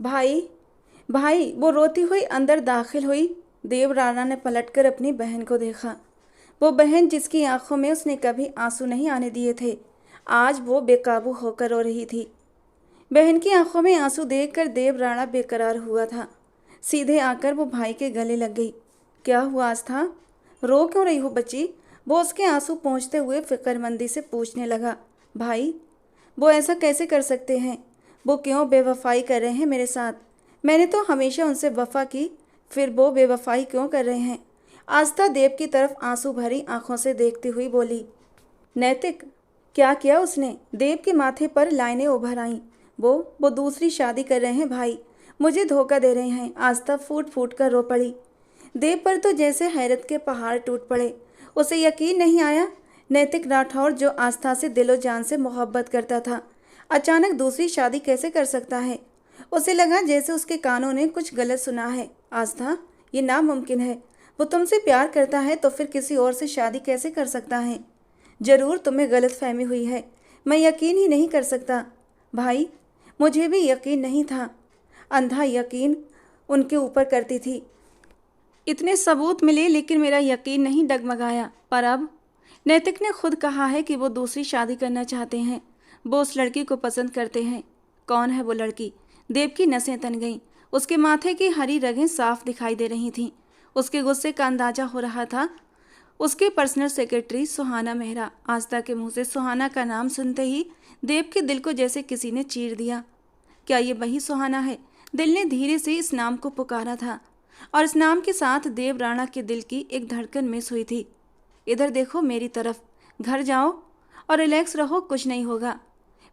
भाई, भाई, वो रोती हुई अंदर दाखिल हुई। देव राणा ने पलटकर अपनी बहन को देखा। वो बहन जिसकी आंखों में उसने कभी आंसू नहीं आने दिए थे, आज वो बेकाबू होकर रो रही थी। बहन की आंखों में आंसू देखकर देव राणा बेकरार हुआ था। सीधे आकर वो भाई के गले लग गई। क्या हुआ आस्था? रो क्यों रही हो बच्ची? वो उसके आंसू पोंछते हुए फिक्रमंदी से पूछने लगा। भाई, वो ऐसा कैसे कर सकते हैं? वो क्यों बेवफाई कर रहे हैं मेरे साथ? मैंने तो हमेशा उनसे वफा की, फिर वो बेवफाई क्यों कर रहे हैं? आस्था देव की तरफ आंसू भरी आंखों से देखती हुई बोली। नैतिक, क्या किया उसने? देव के माथे पर लाइनें उभर आईं। वो दूसरी शादी कर रहे हैं भाई, मुझे धोखा दे रहे हैं। आस्था फूट फूट कर रो पड़ी। देव पर तो जैसे हैरत के पहाड़ टूट पड़े। उसे यकीन नहीं आया, नैतिक राठौर जो आस्था से दिलो जान से मोहब्बत करता था, अचानक दूसरी शादी कैसे कर सकता है? उसे लगा जैसे उसके कानों ने कुछ गलत सुना है। आस्था, ये नामुमकिन है। वो तुमसे प्यार करता है तो फिर किसी और से शादी कैसे कर सकता है? जरूर तुम्हें गलत फहमी हुई है। मैं यकीन ही नहीं कर सकता। भाई, मुझे भी यकीन नहीं था। अंधा यकीन उनके ऊपर करती थी। इतने सबूत मिले लेकिन मेरा यकीन नहीं डगमगाया। पर अब नैतिक ने खुद कहा है कि वो दूसरी शादी करना चाहते हैं। वो उस लड़की को पसंद करते हैं। कौन है वो लड़की? देव की नसें तन गईं। उसके माथे की हरी रगें साफ दिखाई दे रही थीं। उसके गुस्से का अंदाजा हो रहा था। उसके पर्सनल सेक्रेटरी सुहाना मेहरा। आस्था के मुंह से सुहाना का नाम सुनते ही देव के दिल को जैसे किसी ने चीर दिया। क्या ये वही सुहाना है? दिल ने धीरे से इस नाम को पुकारा था और इस नाम के साथ देव राणा के दिल की एक धड़कन मिस हुई थी। इधर देखो मेरी तरफ। घर जाओ और रिलैक्स रहो, कुछ नहीं होगा।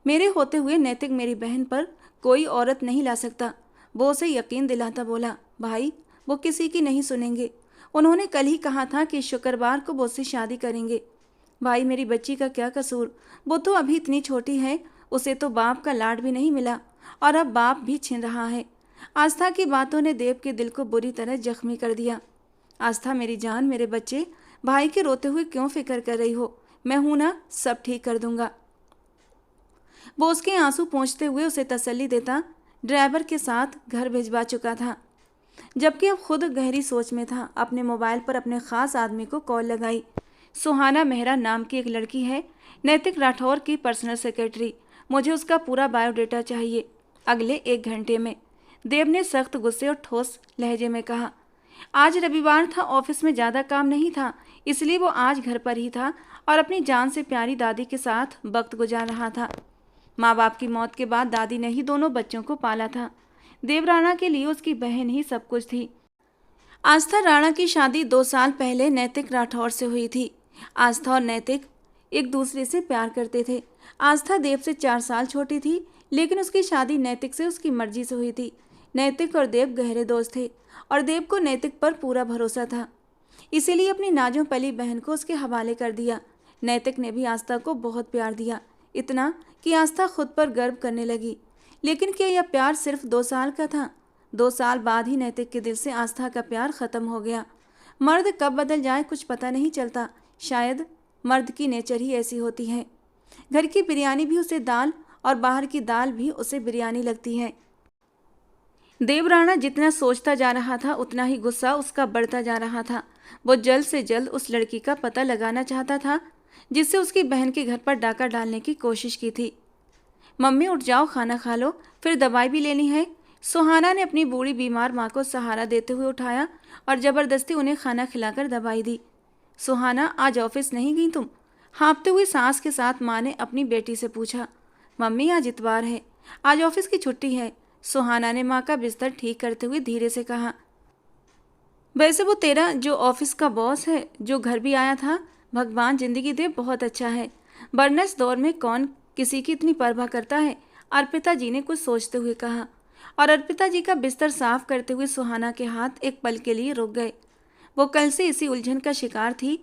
मेरे होते हुए नैतिक मेरी बहन पर कोई औरत नहीं ला सकता। वो उसे यकीन दिलाता बोला। भाई, वो किसी की नहीं सुनेंगे। उन्होंने कल ही कहा था कि शुक्रवार को वो उससे शादी करेंगे। भाई, मेरी बच्ची का क्या कसूर? वो तो अभी इतनी छोटी है, उसे तो बाप का लाड भी नहीं मिला और अब बाप भी छीन रहा है। आस्था की बातों ने देव के दिल को बुरी तरह जख्मी कर दिया। आस्था मेरी जान, मेरे बच्चे, भाई के रोते हुए क्यों फिक्र कर रही हो? मैं हूं ना, सब ठीक कर दूंगा। वो उसके आंसू पोंछते हुए उसे तसल्ली देता ड्राइवर के साथ घर भिजवा चुका था, जबकि अब खुद गहरी सोच में था। अपने मोबाइल पर अपने खास आदमी को कॉल लगाई। सुहाना मेहरा नाम की एक लड़की है, नैतिक राठौर की पर्सनल सेक्रेटरी। मुझे उसका पूरा बायोडेटा चाहिए, अगले 1 घंटे में। देव ने सख्त गुस्से और ठोस लहजे में कहा। आज रविवार था, ऑफिस में ज़्यादा काम नहीं था, इसलिए वो आज घर पर ही था और अपनी जान से प्यारी दादी के साथ वक्त गुजार रहा था। माँ बाप की मौत के बाद दादी ने ही दोनों बच्चों को पाला था। देव राणा के लिए उसकी बहन ही सब कुछ थी। आस्था राणा की शादी 2 साल पहले नैतिक राठौर से हुई थी। आस्था और नैतिक एक दूसरे से प्यार करते थे। आस्था देव से 4 साल छोटी थी, लेकिन उसकी शादी नैतिक से उसकी मर्जी से हुई थी। नैतिक और देव गहरे दोस्त थे और देव को नैतिक पर पूरा भरोसा था, इसीलिए अपनी नाजों पली बहन को उसके हवाले कर दिया। नैतिक ने भी आस्था को बहुत प्यार दिया, इतना कि आस्था खुद पर गर्व करने लगी। लेकिन क्या यह प्यार सिर्फ 2 साल का था? 2 साल बाद ही नैतिक के दिल से आस्था का प्यार खत्म हो गया। मर्द कब बदल जाए कुछ पता नहीं चलता। शायद मर्द की नेचर ही ऐसी होती है। घर की बिरयानी भी उसे दाल और बाहर की दाल भी उसे बिरयानी लगती है। देव राणा जितना सोचता जा रहा था उतना ही गुस्सा उसका बढ़ता जा रहा था। वो जल्द से जल्द उस लड़की का पता लगाना चाहता था जिससे उसकी बहन के घर पर डाका डालने की कोशिश की थी। मम्मी उठ जाओ, खाना खा लो, फिर दवाई भी लेनी है। सुहाना ने अपनी बूढ़ी बीमार माँ को सहारा देते हुए उठाया और जबरदस्ती उन्हें खाना खिलाकर दवाई दी। सुहाना, आज ऑफिस नहीं गई तुम? हाँफते हुए सांस के साथ माँ ने अपनी बेटी से पूछा। मम्मी, आज इतवार है, आज ऑफिस की छुट्टी है। सुहाना ने माँ का बिस्तर ठीक करते हुए धीरे से कहा। वैसे वो तेरा जो ऑफिस का बॉस है, जो घर भी आया था, भगवान जिंदगी दे, बहुत अच्छा है, वरना इस दौर में कौन किसी की इतनी परवाह करता है। अर्पिता जी ने कुछ सोचते हुए कहा और अर्पिता जी का बिस्तर साफ करते हुए सुहाना के हाथ एक पल के लिए रुक गए। वो कल से इसी उलझन का शिकार थी,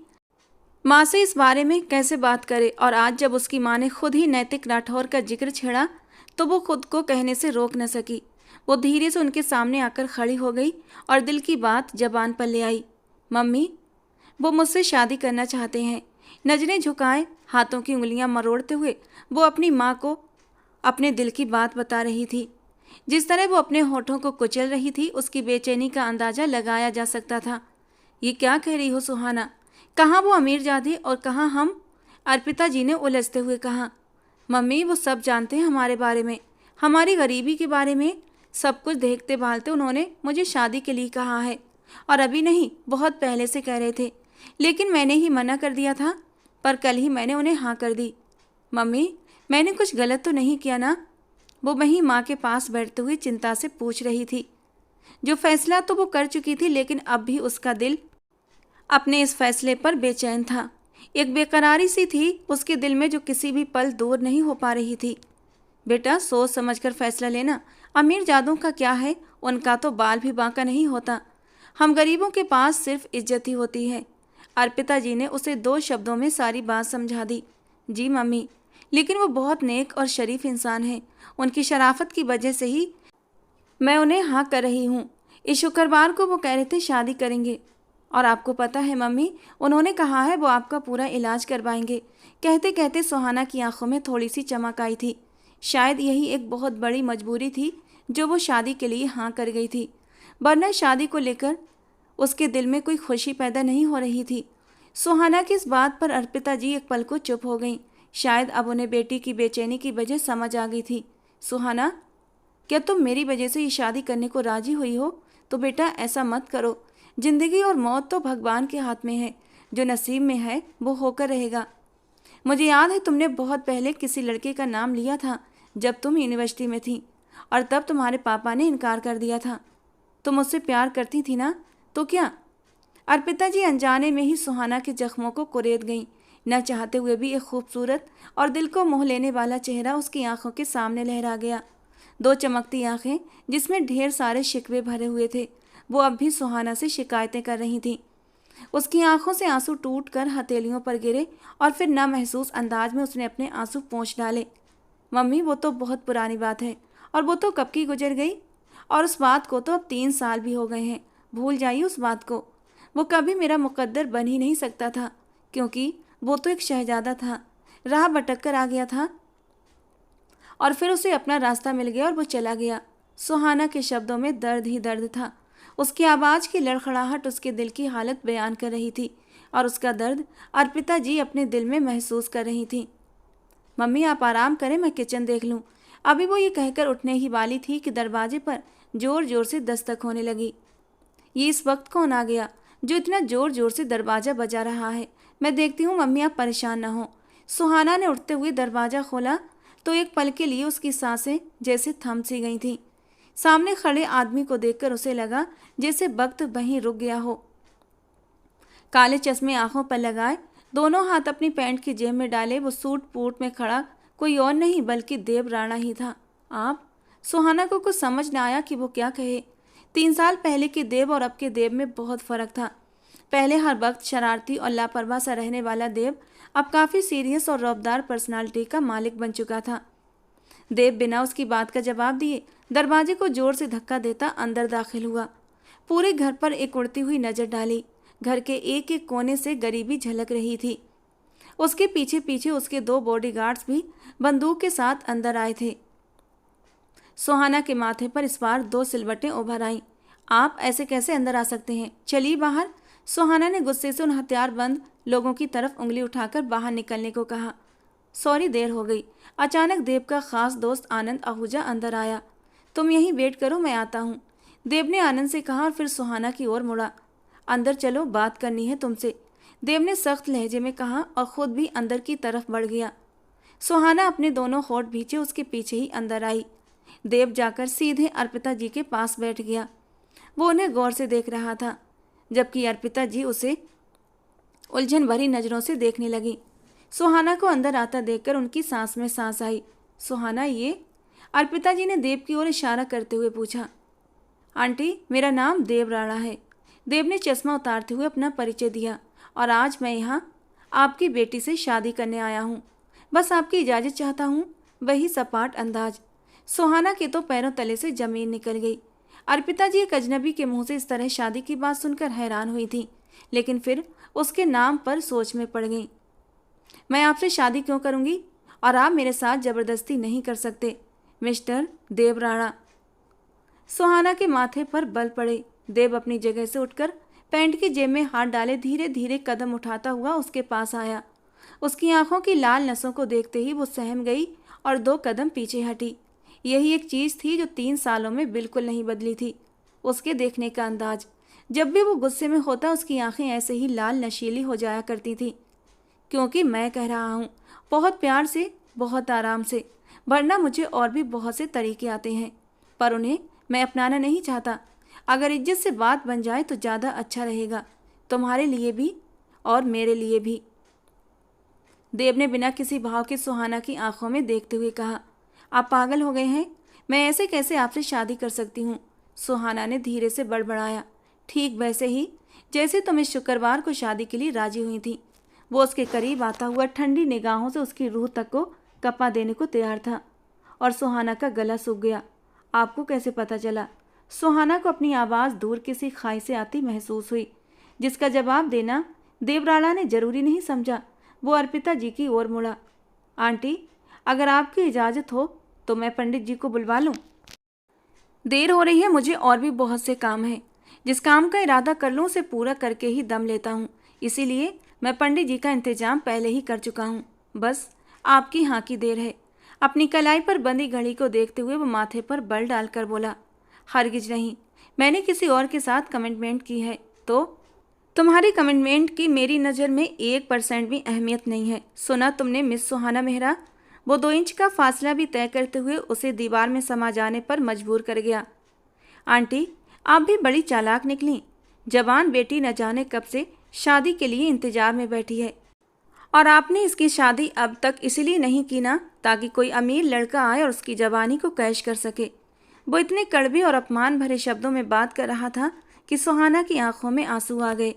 माँ से इस बारे में कैसे बात करे, और आज जब उसकी माँ ने खुद ही नैतिक राठौर का जिक्र छेड़ा तो वो खुद को कहने से रोक न सकी। वो धीरे से उनके सामने आकर खड़ी हो गई और दिल की बात जबान पर ले आई। मम्मी, वो मुझसे शादी करना चाहते हैं। नजरें झुकाए, हाथों की उंगलियां मरोड़ते हुए वो अपनी माँ को अपने दिल की बात बता रही थी। जिस तरह वो अपने होठों को कुचल रही थी, उसकी बेचैनी का अंदाजा लगाया जा सकता था। ये क्या कह रही हो सुहाना? कहाँ वो अमीरजादे और कहाँ हम? अर्पिता जी ने उलझते हुए कहा। मम्मी, वो सब जानते हैं हमारे बारे में, हमारी गरीबी के बारे में। सब कुछ देखते भालते उन्होंने मुझे शादी के लिए कहा है, और अभी नहीं, बहुत पहले से कह रहे थे, लेकिन मैंने ही मना कर दिया था। पर कल ही मैंने उन्हें हाँ कर दी। मम्मी, मैंने कुछ गलत तो नहीं किया ना? वो वहीं माँ के पास बैठते हुए चिंता से पूछ रही थी। जो फैसला तो वो कर चुकी थी, लेकिन अब भी उसका दिल अपने इस फैसले पर बेचैन था। एक बेकरारी सी थी उसके दिल में, जो किसी भी पल दूर नहीं हो पा रही थी। बेटा, सोच समझकर फैसला लेना। अमीर जादों का क्या है, उनका तो बाल भी बांका नहीं होता। हम गरीबों के पास सिर्फ इज्जत ही होती है। अर्पिता जी ने उसे 2 शब्दों में सारी बात समझा दी। जी मम्मी, लेकिन वो बहुत नेक और शरीफ इंसान है। उनकी शराफत की वजह से ही मैं उन्हें हाँ कर रही हूँ। इस शुक्रवार को वो कह रहे थे शादी करेंगे। और आपको पता है मम्मी, उन्होंने कहा है वो आपका पूरा इलाज करवाएंगे। कहते कहते सुहाना की आंखों में थोड़ी सी चमक आई थी। शायद यही एक बहुत बड़ी मजबूरी थी जो वो शादी के लिए हाँ कर गई थी, वरना शादी को लेकर उसके दिल में कोई खुशी पैदा नहीं हो रही थी। सुहाना की इस बात पर अर्पिता जी एक पल को चुप हो गईं। शायद अब उन्हें बेटी की बेचैनी की वजह समझ आ गई थी। सुहाना, क्या तुम मेरी वजह से ये शादी करने को राजी हुई हो? तो बेटा ऐसा मत करो। जिंदगी और मौत तो भगवान के हाथ में है। जो नसीब में है वो होकर रहेगा। मुझे याद है तुमने बहुत पहले किसी लड़के का नाम लिया था जब तुम यूनिवर्सिटी में थी, और तब तुम्हारे पापा ने इनकार कर दिया था। तुम मुझसे प्यार करती थी ना? तो क्या? अर्पिता जी अनजाने में ही सुहाना के जख्मों को कुरेद गईं। न चाहते हुए भी एक खूबसूरत और दिल को मोह लेने वाला चेहरा उसकी आंखों के सामने लहरा गया। 2 चमकती आंखें जिसमें ढेर सारे शिकवे भरे हुए थे। वो अब भी सुहाना से शिकायतें कर रही थीं। उसकी आंखों से आंसू टूट कर हथेलियों पर गिरे, और फिर नामहसूस अंदाज में उसने अपने आंसू पोंछ डाले। मम्मी, वो तो बहुत पुरानी बात है, और वो तो कब की गुजर गई। और उस बात को तो अब 3 साल भी हो गए हैं। भूल जाइए उस बात को। वो कभी मेरा मुकद्दर बन ही नहीं सकता था, क्योंकि वो तो एक शहजादा था, राह भटक कर आ गया था, और फिर उसे अपना रास्ता मिल गया और वो चला गया। सुहाना के शब्दों में दर्द ही दर्द था। उसकी आवाज़ की लड़खड़ाहट उसके दिल की हालत बयान कर रही थी, और उसका दर्द अर्पिता जी अपने दिल में महसूस कर रही थी। मम्मी, आप आराम करें, मैं किचन देख लूँ। अभी वो ये कहकर उठने ही वाली थी कि दरवाजे पर जोर जोर से दस्तक होने लगी। ये इस वक्त कौन आ गया जो इतना जोर जोर से दरवाज़ा बजा रहा है? मैं देखती हूँ मम्मी, आप परेशान ना हो। सुहाना ने उठते हुए दरवाज़ा खोला तो एक पल के लिए उसकी सांसें जैसे थम सी गई थीं। सामने खड़े आदमी को देखकर उसे लगा जैसे वक्त वहीं रुक गया हो। काले चश्मे आंखों पर लगाए, दोनों हाथ अपनी पैंट की जेब में डाले, वो सूट बूट में खड़ा कोई और नहीं बल्कि देव राणा ही था। आप? सुहाना को कुछ समझ न आया कि वो क्या कहे। 3 साल पहले के देव और अब के देव में बहुत फर्क था। पहले हर वक्त शरारती और लापरवाह सा रहने वाला देव अब काफ़ी सीरियस और रौबदार पर्सनालिटी का मालिक बन चुका था। देव बिना उसकी बात का जवाब दिए दरवाजे को जोर से धक्का देता अंदर दाखिल हुआ। पूरे घर पर एक उड़ती हुई नज़र डाली। घर के एक एक कोने से गरीबी झलक रही थी। उसके पीछे पीछे उसके 2 बॉडीगार्ड्स भी बंदूक के साथ अंदर आए थे। सुहाना के माथे पर इस बार 2 सिलवटें उभर आईं। आप ऐसे कैसे अंदर आ सकते हैं? चलिए बाहर। सुहाना ने गुस्से से उन हथियारबंद लोगों की तरफ उंगली उठाकर बाहर निकलने को कहा। सॉरी, देर हो गई। अचानक देव का खास दोस्त आनंद आहूजा अंदर आया। तुम यहीं वेट करो, मैं आता हूँ, देव ने आनंद से कहा, और फिर सुहाना की ओर मुड़ा। अंदर चलो, बात करनी है तुमसे, देव ने सख्त लहजे में कहा, और खुद भी अंदर की तरफ बढ़ गया। सुहाना अपने दोनों होठ भींचे उसके पीछे ही अंदर आई। देव जाकर सीधे अर्पिता जी के पास बैठ गया। वो उन्हें गौर से देख रहा था, जबकि अर्पिता जी उसे उलझन भरी नज़रों से देखने लगी। सुहाना को अंदर आता देखकर उनकी सांस में सांस आई। सुहाना, ये? अर्पिता जी ने देव की ओर इशारा करते हुए पूछा। आंटी, मेरा नाम देव राणा है। देव ने चश्मा उतारते हुए अपना परिचय दिया, और आज मैं यहाँ आपकी बेटी से शादी करने आया हूँ। बस आपकी इजाज़त चाहता हूँ। वही सपाट अंदाज। सुहाना के तो पैरों तले से जमीन निकल गई। अर्पिता जी एक अजनबी के मुंह से इस तरह शादी की बात सुनकर हैरान हुई थी, लेकिन फिर उसके नाम पर सोच में पड़ गई। मैं आपसे शादी क्यों करूंगी? और आप मेरे साथ ज़बरदस्ती नहीं कर सकते, मिस्टर देव राणा। सुहाना के माथे पर बल पड़े। देव अपनी जगह से उठकर पैंट की जेब में हाथ डाले धीरे धीरे कदम उठाता हुआ उसके पास आया। उसकी आंखों की लाल नसों को देखते ही वो सहम गई और 2 कदम पीछे हटी। यही एक चीज थी जो 3 सालों में बिल्कुल नहीं बदली थी, उसके देखने का अंदाज। जब भी वो गुस्से में होता उसकी आंखें ऐसे ही लाल नशीली हो जाया करती थी। क्योंकि मैं कह रहा हूँ, बहुत प्यार से, बहुत आराम से, वरना मुझे और भी बहुत से तरीके आते हैं, पर उन्हें मैं अपनाना नहीं चाहता। अगर इज्जत से बात बन जाए तो ज़्यादा अच्छा रहेगा, तुम्हारे लिए भी और मेरे लिए भी। देव ने बिना किसी भाव के सुहाना की आंखों में देखते हुए कहा, आप पागल हो गए हैं? मैं ऐसे कैसे आपसे शादी कर सकती हूँ? सुहाना ने धीरे से बड़बड़ाया। ठीक वैसे ही जैसे तुम इस शुक्रवार को शादी के लिए राजी हुई थी। वो उसके करीब आता हुआ ठंडी निगाहों से उसकी रूह तक को कपा देने को तैयार था और सुहाना का गला सूख गया। आपको कैसे पता चला? सुहाना को अपनी आवाज़ दूर किसी खाई से आती महसूस हुई, जिसका जवाब देना देवराणा ने जरूरी नहीं समझा। वो अर्पिता जी की ओर मुड़ा। आंटी, अगर आपकी इजाज़त हो तो मैं पंडित जी को बुलवा लूँ? देर हो रही है, मुझे और भी बहुत से काम हैं। जिस काम का इरादा कर लूँ उसे पूरा करके ही दम लेता हूँ, इसीलिए मैं पंडित जी का इंतजाम पहले ही कर चुका हूँ। बस आपकी हाँ की देर है। अपनी कलाई पर बंधी घड़ी को देखते हुए वो माथे पर बल डालकर बोला, हरगिज नहीं, मैंने किसी और के साथ कमिटमेंट की है। तो तुम्हारी कमिटमेंट की मेरी नज़र में 1% भी अहमियत नहीं है। सुना तुमने मिस सुहाना मेहरा? वो 2 इंच का फासला भी तय करते हुए उसे दीवार में समा जाने पर मजबूर कर गया। आंटी, आप भी बड़ी चालाक निकली। जवान बेटी न जाने कब से शादी के लिए इंतजार में बैठी है, और आपने इसकी शादी अब तक इसलिए नहीं की ना ताकि कोई अमीर लड़का आए और उसकी जवानी को कैश कर सके। वो इतने कड़वे और अपमान भरे शब्दों में बात कर रहा था कि सुहाना की आंखों में आंसू आ गए।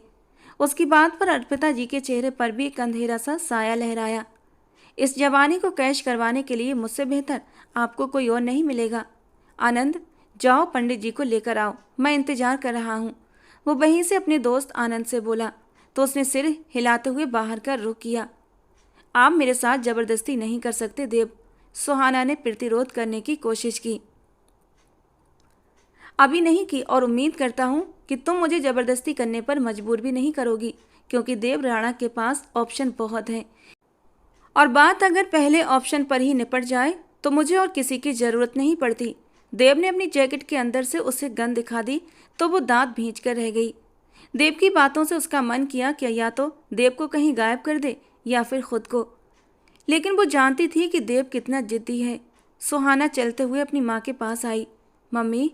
उसकी बात पर अर्पिता जी के चेहरे पर भी एक अंधेरा सा साया लहराया। इस जवानी को कैश करवाने के लिए मुझसे बेहतर आपको कोई और नहीं मिलेगा। आनंद, जाओ पंडित जी को लेकर आओ, मैं इंतजार कर रहा हूँ। वो वहीं से अपने दोस्त आनंद से बोला तो उसने सिर हिलाते हुए बाहर का रुख किया। आप मेरे साथ जबरदस्ती नहीं कर सकते देव। सुहाना ने प्रतिरोध करने की कोशिश की। अभी नहीं की, और उम्मीद करता हूँ कि तुम मुझे जबरदस्ती करने पर मजबूर भी नहीं करोगी, क्योंकि देव राणा के पास ऑप्शन बहुत हैं, और बात अगर पहले ऑप्शन पर ही निपट जाए तो मुझे और किसी की जरूरत नहीं पड़ती। देव ने अपनी जैकेट के अंदर से उसे गन दिखा दी तो वो दांत भींच कर रह गई। देव की बातों से उसका मन किया कि या तो देव को कहीं गायब कर दे या फिर खुद को, लेकिन वो जानती थी कि देव कितना जिद्दी है। सुहाना चलते हुए अपनी माँ के पास आई। मम्मी,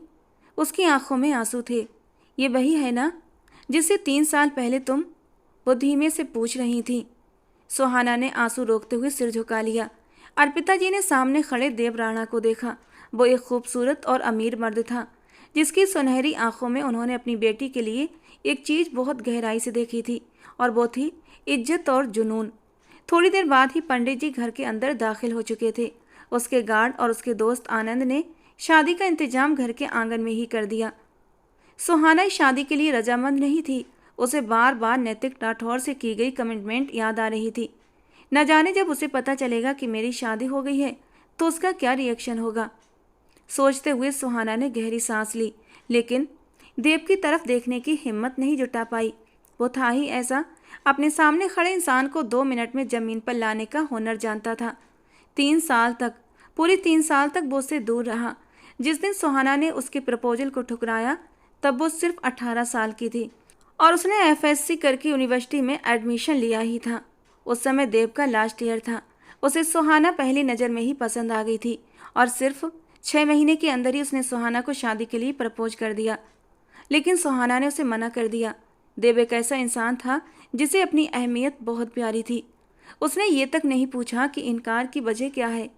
उसकी आंखों में आंसू थे। ये वही है ना जिससे 3 साल पहले तुम? वो धीमे से पूछ रही थी। सुहाना ने आंसू रोकते हुए सिर झुका लिया। अर्पिता जी ने सामने खड़े देव राणा को देखा। वो एक खूबसूरत और अमीर मर्द था, जिसकी सुनहरी आंखों में उन्होंने अपनी बेटी के लिए एक चीज़ बहुत गहराई से देखी थी, और वो थी इज्जत और जुनून। थोड़ी देर बाद ही पंडित जी घर के अंदर दाखिल हो चुके थे। उसके गार्ड और उसके दोस्त आनंद ने शादी का इंतजाम घर के आंगन में ही कर दिया। सुहाना इस शादी के लिए रजामंद नहीं थी। उसे बार बार नैतिक राठौर से की गई कमिटमेंट याद आ रही थी। न जाने जब उसे पता चलेगा कि मेरी शादी हो गई है तो उसका क्या रिएक्शन होगा। सोचते हुए सुहाना ने गहरी सांस ली, लेकिन देव की तरफ देखने की हिम्मत नहीं जुटा पाई। वो था ही ऐसा, अपने सामने खड़े इंसान को 2 मिनट में जमीन पर लाने का हुनर जानता था। 3 साल तक, पूरे 3 साल तक वो उससे दूर रहा। जिस दिन सुहाना ने उसके प्रपोजल को ठुकराया तब वो सिर्फ 18 साल की थी, और उसने एफएससी करके यूनिवर्सिटी में एडमिशन लिया ही था। उस समय देव का लास्ट ईयर था। उसे सुहाना पहली नज़र में ही पसंद आ गई थी, और सिर्फ 6 महीने के अंदर ही उसने सुहाना को शादी के लिए प्रपोज कर दिया। लेकिन सुहाना ने उसे मना कर दिया। देव एक ऐसा इंसान था जिसे अपनी अहमियत बहुत प्यारी थी। उसने ये तक नहीं पूछा कि इनकार की वजह क्या है।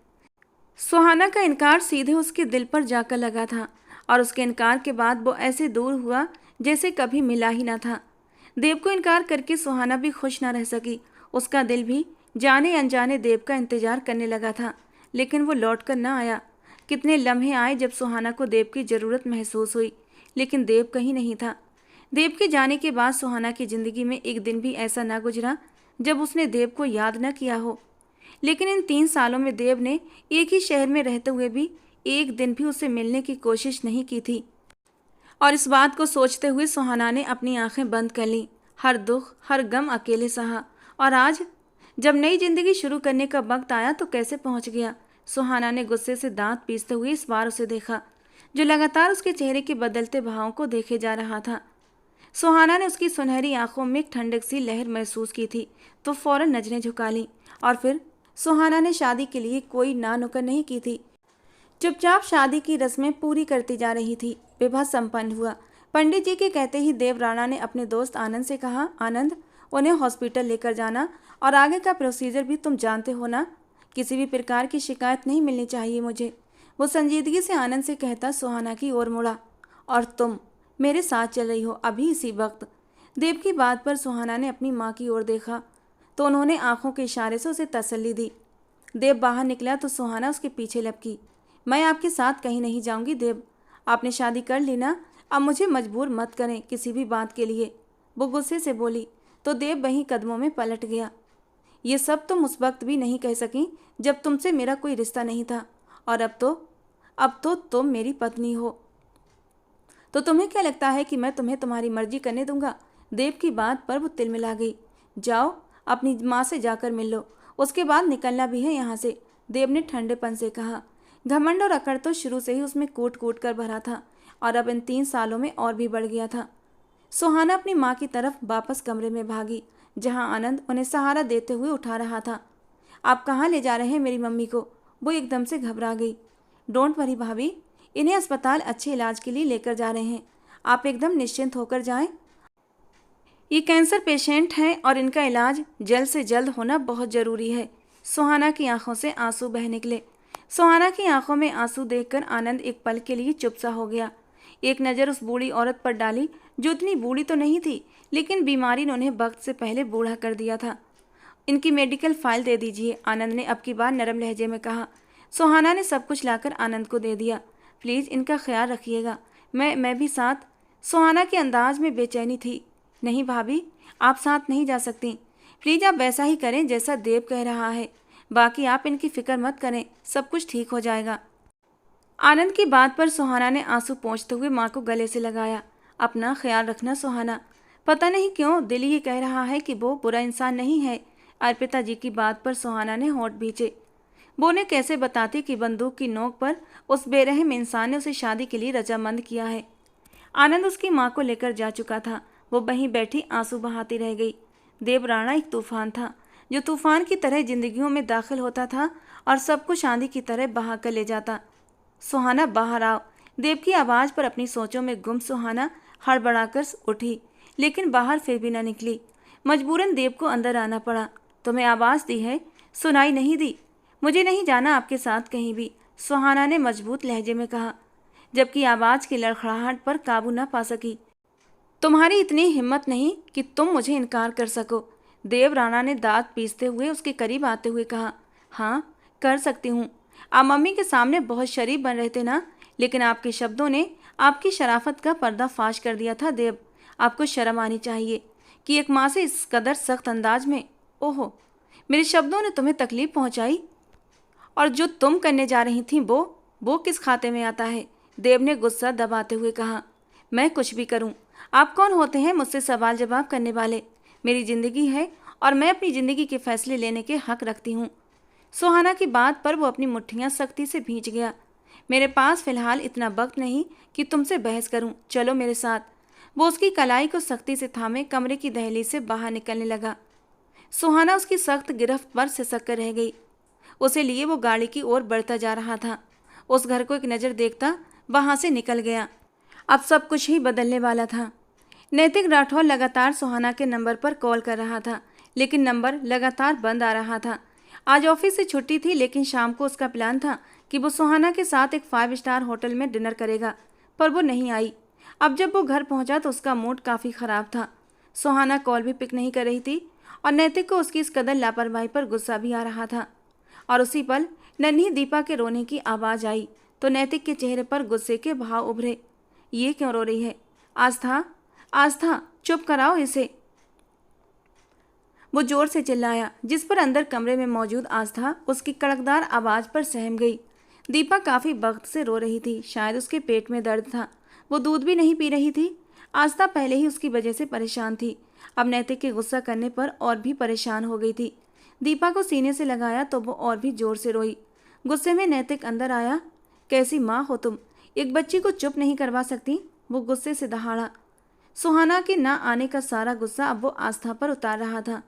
सुहाना का इनकार सीधे उसके दिल पर जाकर लगा था, और उसके इनकार के बाद वो ऐसे दूर हुआ जैसे कभी मिला ही ना था। देव को इनकार करके सुहाना भी खुश ना रह सकी। उसका दिल भी जाने अनजाने देव का इंतजार करने लगा था, लेकिन वो लौट कर ना आया। कितने लम्हे आए जब सुहाना को देव की ज़रूरत महसूस हुई, लेकिन देव कहीं नहीं था। देव के जाने के बाद सुहाना की ज़िंदगी में एक दिन भी ऐसा ना गुजरा जब उसने देव को याद न किया हो। लेकिन इन 3 सालों में देव ने एक ही शहर में रहते हुए भी एक दिन भी उससे मिलने की कोशिश नहीं की थी। और इस बात को सोचते हुए सुहाना ने अपनी आंखें बंद कर लीं। हर दुख, हर गम अकेले सहा, और आज जब नई जिंदगी शुरू करने का वक्त आया तो कैसे पहुंच गया। सुहाना ने गुस्से से दांत पीसते हुए इस बार उसे देखा, जो लगातार उसके चेहरे के बदलते भावों को देखे जा रहा था। सुहाना ने उसकी सुनहरी आंखों में एक ठंडक सी लहर महसूस की थी, तो फौरन नजरें झुका लीं। और फिर सुहाना ने शादी के लिए कोई ना नुक्कड़ नहीं की थी, चुपचाप शादी की रस्में पूरी करती जा रही थी। विवाह संपन्न हुआ। पंडित जी के कहते ही देव राणा ने अपने दोस्त आनंद से कहा, आनंद, उन्हें हॉस्पिटल लेकर जाना, और आगे का प्रोसीजर भी तुम जानते हो ना। किसी भी प्रकार की शिकायत नहीं मिलनी चाहिए मुझे। वो संजीदगी से आनंद से कहता सुहाना की ओर मुड़ा। और तुम मेरे साथ चल रही हो अभी इसी वक्त। देव की बात पर सुहाना ने अपनी माँ की ओर देखा तो उन्होंने आंखों के इशारे से उसे तसल्ली दी। देव बाहर निकला तो सुहाना उसके पीछे लपकी। मैं आपके साथ कहीं नहीं जाऊंगी देव, आपने शादी कर ली ना, अब मुझे मजबूर मत करें किसी भी बात के लिए, वो गुस्से से बोली। तो देव वहीं कदमों में पलट गया। ये सब तुम उस वक्त भी नहीं कह सकी जब तुमसे मेरा कोई रिश्ता नहीं था, और अब तो तुम मेरी पत्नी हो। तो तुम्हें क्या लगता है कि मैं तुम्हें तुम्हारी मर्जी करने दूंगा। देव की बात पर वो तिलमिला गई। जाओ अपनी माँ से जाकर मिल लो, उसके बाद निकलना भी है यहाँ से, देव ने ठंडेपन से कहा। घमंड और अकड़ तो शुरू से ही उसमें कूट कूट कर भरा था, और अब इन 3 सालों में और भी बढ़ गया था। सुहाना अपनी माँ की तरफ वापस कमरे में भागी, जहाँ आनंद उन्हें सहारा देते हुए उठा रहा था। आप कहाँ ले जा रहे हैं मेरी मम्मी को, वो एकदम से घबरा गई। डोंट वरी भाभी, इन्हें अस्पताल अच्छे इलाज के लिए लेकर जा रहे हैं, आप एकदम निश्चिंत होकर जाएं। ये कैंसर पेशेंट हैं और इनका इलाज जल्द से जल्द होना बहुत ज़रूरी है। सुहाना की आंखों से आंसू बह निकले। सुहाना की आंखों में आंसू देखकर आनंद एक पल के लिए चुप सा हो गया। एक नज़र उस बूढ़ी औरत पर डाली, जो इतनी बूढ़ी तो नहीं थी, लेकिन बीमारी ने उन्हें वक्त से पहले बूढ़ा कर दिया था। इनकी मेडिकल फाइल दे दीजिए, आनंद ने अब की बार नरम लहजे में कहा। सुहाना ने सब कुछ लाकर आनंद को दे दिया। प्लीज़ इनका ख्याल रखिएगा, मैं भी साथ। सुहाना के अंदाज में बेचैनी थी। नहीं भाभी, आप साथ नहीं जा सकती, प्लीज़ आप वैसा ही करें जैसा देव कह रहा है, बाकी आप इनकी फिक्र मत करें, सब कुछ ठीक हो जाएगा। आनंद की बात पर सुहाना ने आंसू पोंछते हुए माँ को गले से लगाया। अपना ख्याल रखना सुहाना, पता नहीं क्यों दिल ये कह रहा है कि वो बुरा इंसान नहीं है। अर्पिता जी की बात पर सुहाना ने होंठ भींचे। वो उन्हें कैसे बताती कि बंदूक की नोक पर उस बेरहम इंसान ने उसे शादी के लिए रजामंद किया है। आनंद उसकी माँ को लेकर जा चुका था। वो वहीं बैठी आंसू बहाती रह गई। देव राणा एक तूफान था, जो तूफान की तरह जिंदगियों में दाखिल होता था और सब कुछ आंधी की तरह बहा कर ले जाता। सुहाना बाहर आओ, देव की आवाज़ पर अपनी सोचों में गुम सुहाना हड़बड़ाकर उठी, लेकिन बाहर फिर भी न निकली। मजबूरन देव को अंदर आना पड़ा। तुम्हें आवाज़ दी है, सुनाई नहीं दी। मुझे नहीं जाना आपके साथ कहीं भी, सुहाना ने मजबूत लहजे में कहा, जबकि आवाज़ की लड़खड़ाहट पर काबू न पा सकी। तुम्हारी इतनी हिम्मत नहीं कि तुम मुझे इनकार कर सको, देव राणा ने दांत पीसते हुए उसके करीब आते हुए कहा। हाँ, कर सकती हूँ। आप मम्मी के सामने बहुत शरीफ बन रहे थे ना, लेकिन आपके शब्दों ने आपकी शराफत का पर्दा फाश कर दिया था देव। आपको शर्म आनी चाहिए कि एक माँ से इस कदर सख्त अंदाज में। ओहो, मेरे शब्दों ने तुम्हें तकलीफ पहुँचाई, और जो तुम करने जा रही थी वो किस खाते में आता है, देव ने गुस्सा दबाते हुए कहा। मैं कुछ भी करूं, आप कौन होते हैं मुझसे सवाल जवाब करने वाले। मेरी ज़िंदगी है और मैं अपनी ज़िंदगी के फैसले लेने के हक रखती हूँ। सुहाना की बात पर वो अपनी मुट्ठियाँ सख्ती से भींच गया। मेरे पास फ़िलहाल इतना वक्त नहीं कि तुमसे बहस करूँ, चलो मेरे साथ। वो उसकी कलाई को सख्ती से थामे कमरे की दहलीज से बाहर निकलने लगा। सुहाना उसकी सख्त गिरफ्त पर सिसक कर रह गई। उसे लिए वो गाड़ी की ओर बढ़ता जा रहा था। उस घर को एक नज़र देखता वहाँ से निकल गया। अब सब कुछ ही बदलने वाला था। नैतिक राठौर लगातार सुहाना के नंबर पर कॉल कर रहा था, लेकिन नंबर लगातार बंद आ रहा था। आज ऑफिस से छुट्टी थी, लेकिन शाम को उसका प्लान था कि वो सुहाना के साथ एक 5 स्टार होटल में डिनर करेगा, पर वो नहीं आई। अब जब वो घर पहुंचा तो उसका मूड काफ़ी ख़राब था। सुहाना कॉल भी पिक नहीं कर रही थी, और नैतिक को उसकी इस कदर लापरवाही पर गुस्सा भी आ रहा था। और उसी पल नन्ही दीपा के रोने की आवाज़ आई तो नैतिक के चेहरे पर गुस्से के भाव उभरे। ये क्यों रो रही है? आस्था, चुप कराओ इसे, वो जोर से चिल्लाया, जिस पर अंदर कमरे में मौजूद आस्था उसकी कड़कदार आवाज़ पर सहम गई। दीपा काफ़ी वक्त से रो रही थी, शायद उसके पेट में दर्द था। वो दूध भी नहीं पी रही थी। आस्था पहले ही उसकी वजह से परेशान थी, अब नैतिक के गुस्सा करने पर और भी परेशान हो गई थी। दीपा को सीने से लगाया तो वो और भी जोर से रोई। गुस्से में नैतिक अंदर आया। कैसी माँ हो तुम, एक बच्ची को चुप नहीं करवा सकती, वो गुस्से से दहाड़ा। सुहाना के ना आने का सारा गुस्सा अब वो आस्था पर उतार रहा था।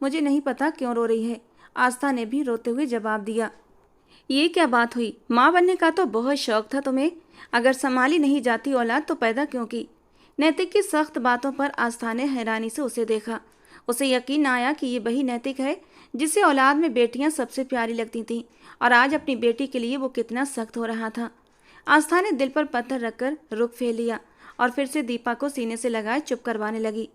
मुझे नहीं पता क्यों रो रही है, आस्था ने भी रोते हुए जवाब दिया। ये क्या बात हुई, माँ बनने का तो बहुत शौक था तुम्हें, अगर संभाली नहीं जाती औलाद तो पैदा क्यों की। नैतिक की सख्त बातों पर आस्था ने हैरानी से उसे देखा। उसे यकीन आया कि ये वही नैतिक है जिसे औलाद में बेटियां सबसे प्यारी लगती थीं, और आज अपनी बेटी के लिए वो कितना सख्त हो रहा था। आस्था ने दिल पर पत्थर रखकर रुख फेर लिया और फिर से दीपा को सीने से लगाए चुप करवाने लगी,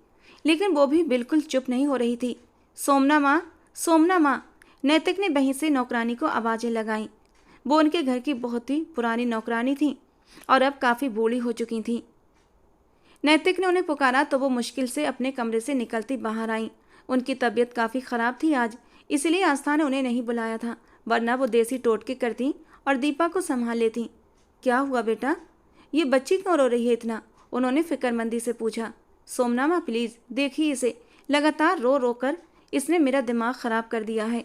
लेकिन वो भी बिल्कुल चुप नहीं हो रही थी। सोमना माँ, सोमना माँ, नैतिक ने वहीं से नौकरानी को आवाज़ें लगाईं। वो उनके घर की बहुत ही पुरानी नौकरानी थी और अब काफ़ी बूढ़ी हो चुकी थी। नैतिक ने उन्हें पुकारा तो वो मुश्किल से अपने कमरे से निकलती बाहर आईं। उनकी तबीयत काफ़ी ख़राब थी आज, इसलिए आस्था ने उन्हें नहीं बुलाया था, वरना वो देसी टोटके करती और दीपा को संभाल लेती। क्या हुआ बेटा, ये बच्ची क्यों रो रही है इतना, उन्होंने फिक्रमंदी से पूछा। सोमना माँ प्लीज़ देखिए इसे, लगातार रो रो कर इसने मेरा दिमाग ख़राब कर दिया है।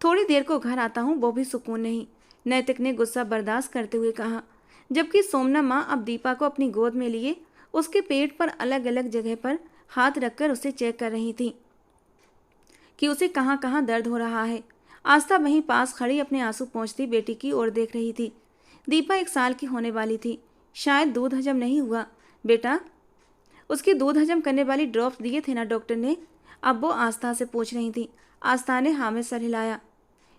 थोड़ी देर को घर आता हूँ वो भी सुकून नहीं, नैतिक ने गुस्सा बर्दाश्त करते हुए कहा, जबकि सोमना माँ अब दीपा को अपनी गोद में लिए उसके पेट पर अलग अलग जगह पर हाथ रखकर उसे चेक कर रही थी कि उसे कहाँ कहाँ दर्द हो रहा है। आस्था वहीं पास खड़ी अपने आंसू पोंछती बेटी की ओर देख रही थी। दीपा 1 साल की होने वाली थी, शायद दूध हजम नहीं हुआ। बेटा, उसकी दूध हजम करने वाली ड्रॉप्स दिए थे ना डॉक्टर ने, अब वो आस्था से पूछ रही थी। आस्था ने हाँ में सर हिलाया।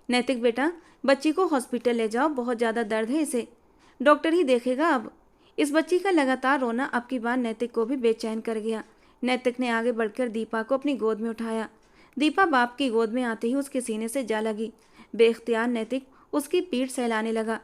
नैतिक बेटा, बच्ची को हॉस्पिटल ले जाओ, बहुत ज़्यादा दर्द है इसे, डॉक्टर ही देखेगा अब। इस बच्ची का लगातार रोना अब की बार नैतिक को भी बेचैन कर गया। नैतिक ने आगे बढ़कर दीपा को अपनी गोद में उठाया। दीपा बाप की गोद में आते ही उसके सीने से जा लगी। बेख्तियार नैतिक उसकी पीठ सहलाने लगा।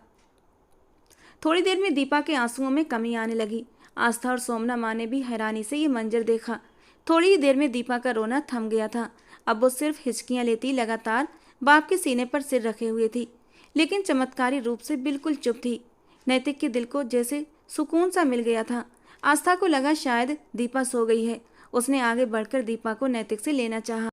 थोड़ी देर में दीपा के आंसुओं में कमी आने लगी। आस्था और सोमना माँ ने भी हैरानी से ये मंजर देखा। थोड़ी ही देर में दीपा का रोना थम गया था। अब वो सिर्फ हिचकियाँ लेती लगातार बाप के सीने पर सिर रखे हुए थी, लेकिन चमत्कारी रूप से बिल्कुल चुप थी। नैतिक के दिल को जैसे सुकून सा मिल गया था। आस्था को लगा शायद दीपा सो गई है। उसने आगे बढ़कर दीपा को नैतिक से लेना चाहा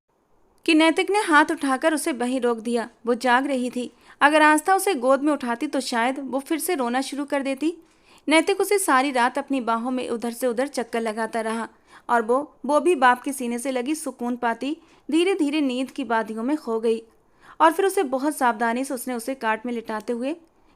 कि नैतिक ने हाथ उठाकर उसे वहीं रोक दिया। वो जाग रही थी, अगर आस्था उसे गोद में उठाती तो शायद वो फिर से रोना शुरू कर देती। नैतिक उसे सारी रात अपनी बाहों में उधर से उधर चक्कर लगाता रहा और वो भी बाप के सीने से लगी सुकून पाती धीरे धीरे नींद की वादियों में खो गई। और फिर उसे बहुत सावधानी से उसने उसे काट में लिटाते हुए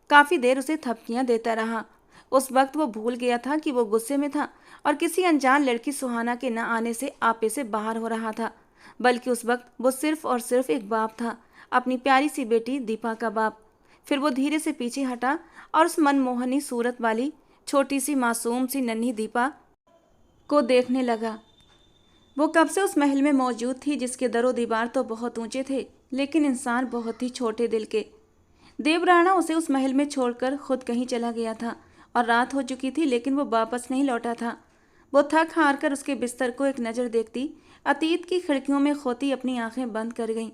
काफ़ी देर उसे थपकियाँ देता रहा। उस वक्त वो भूल गया था कि वो गुस्से में था और किसी अनजान लड़की सुहाना के न आने से आपे से बाहर हो रहा था, बल्कि उस वक्त वो सिर्फ और सिर्फ एक बाप था, अपनी प्यारी सी बेटी दीपा का बाप। फिर वो धीरे से पीछे हटा और उस मनमोहनी सूरत वाली छोटी सी मासूम सी नन्ही दीपा को देखने लगा। वो कब से उस महल में मौजूद थी जिसके दरो दीवार तो बहुत ऊंचे थे, लेकिन इंसान बहुत ही छोटे दिल के। देवराना उसे उस महल में छोड़कर खुद कहीं चला गया था और रात हो चुकी थी, लेकिन वो वापस नहीं लौटा था। वो थक हार कर उसके बिस्तर को एक नज़र देखती अतीत की खिड़कियों में खोती अपनी आंखें बंद कर गईं।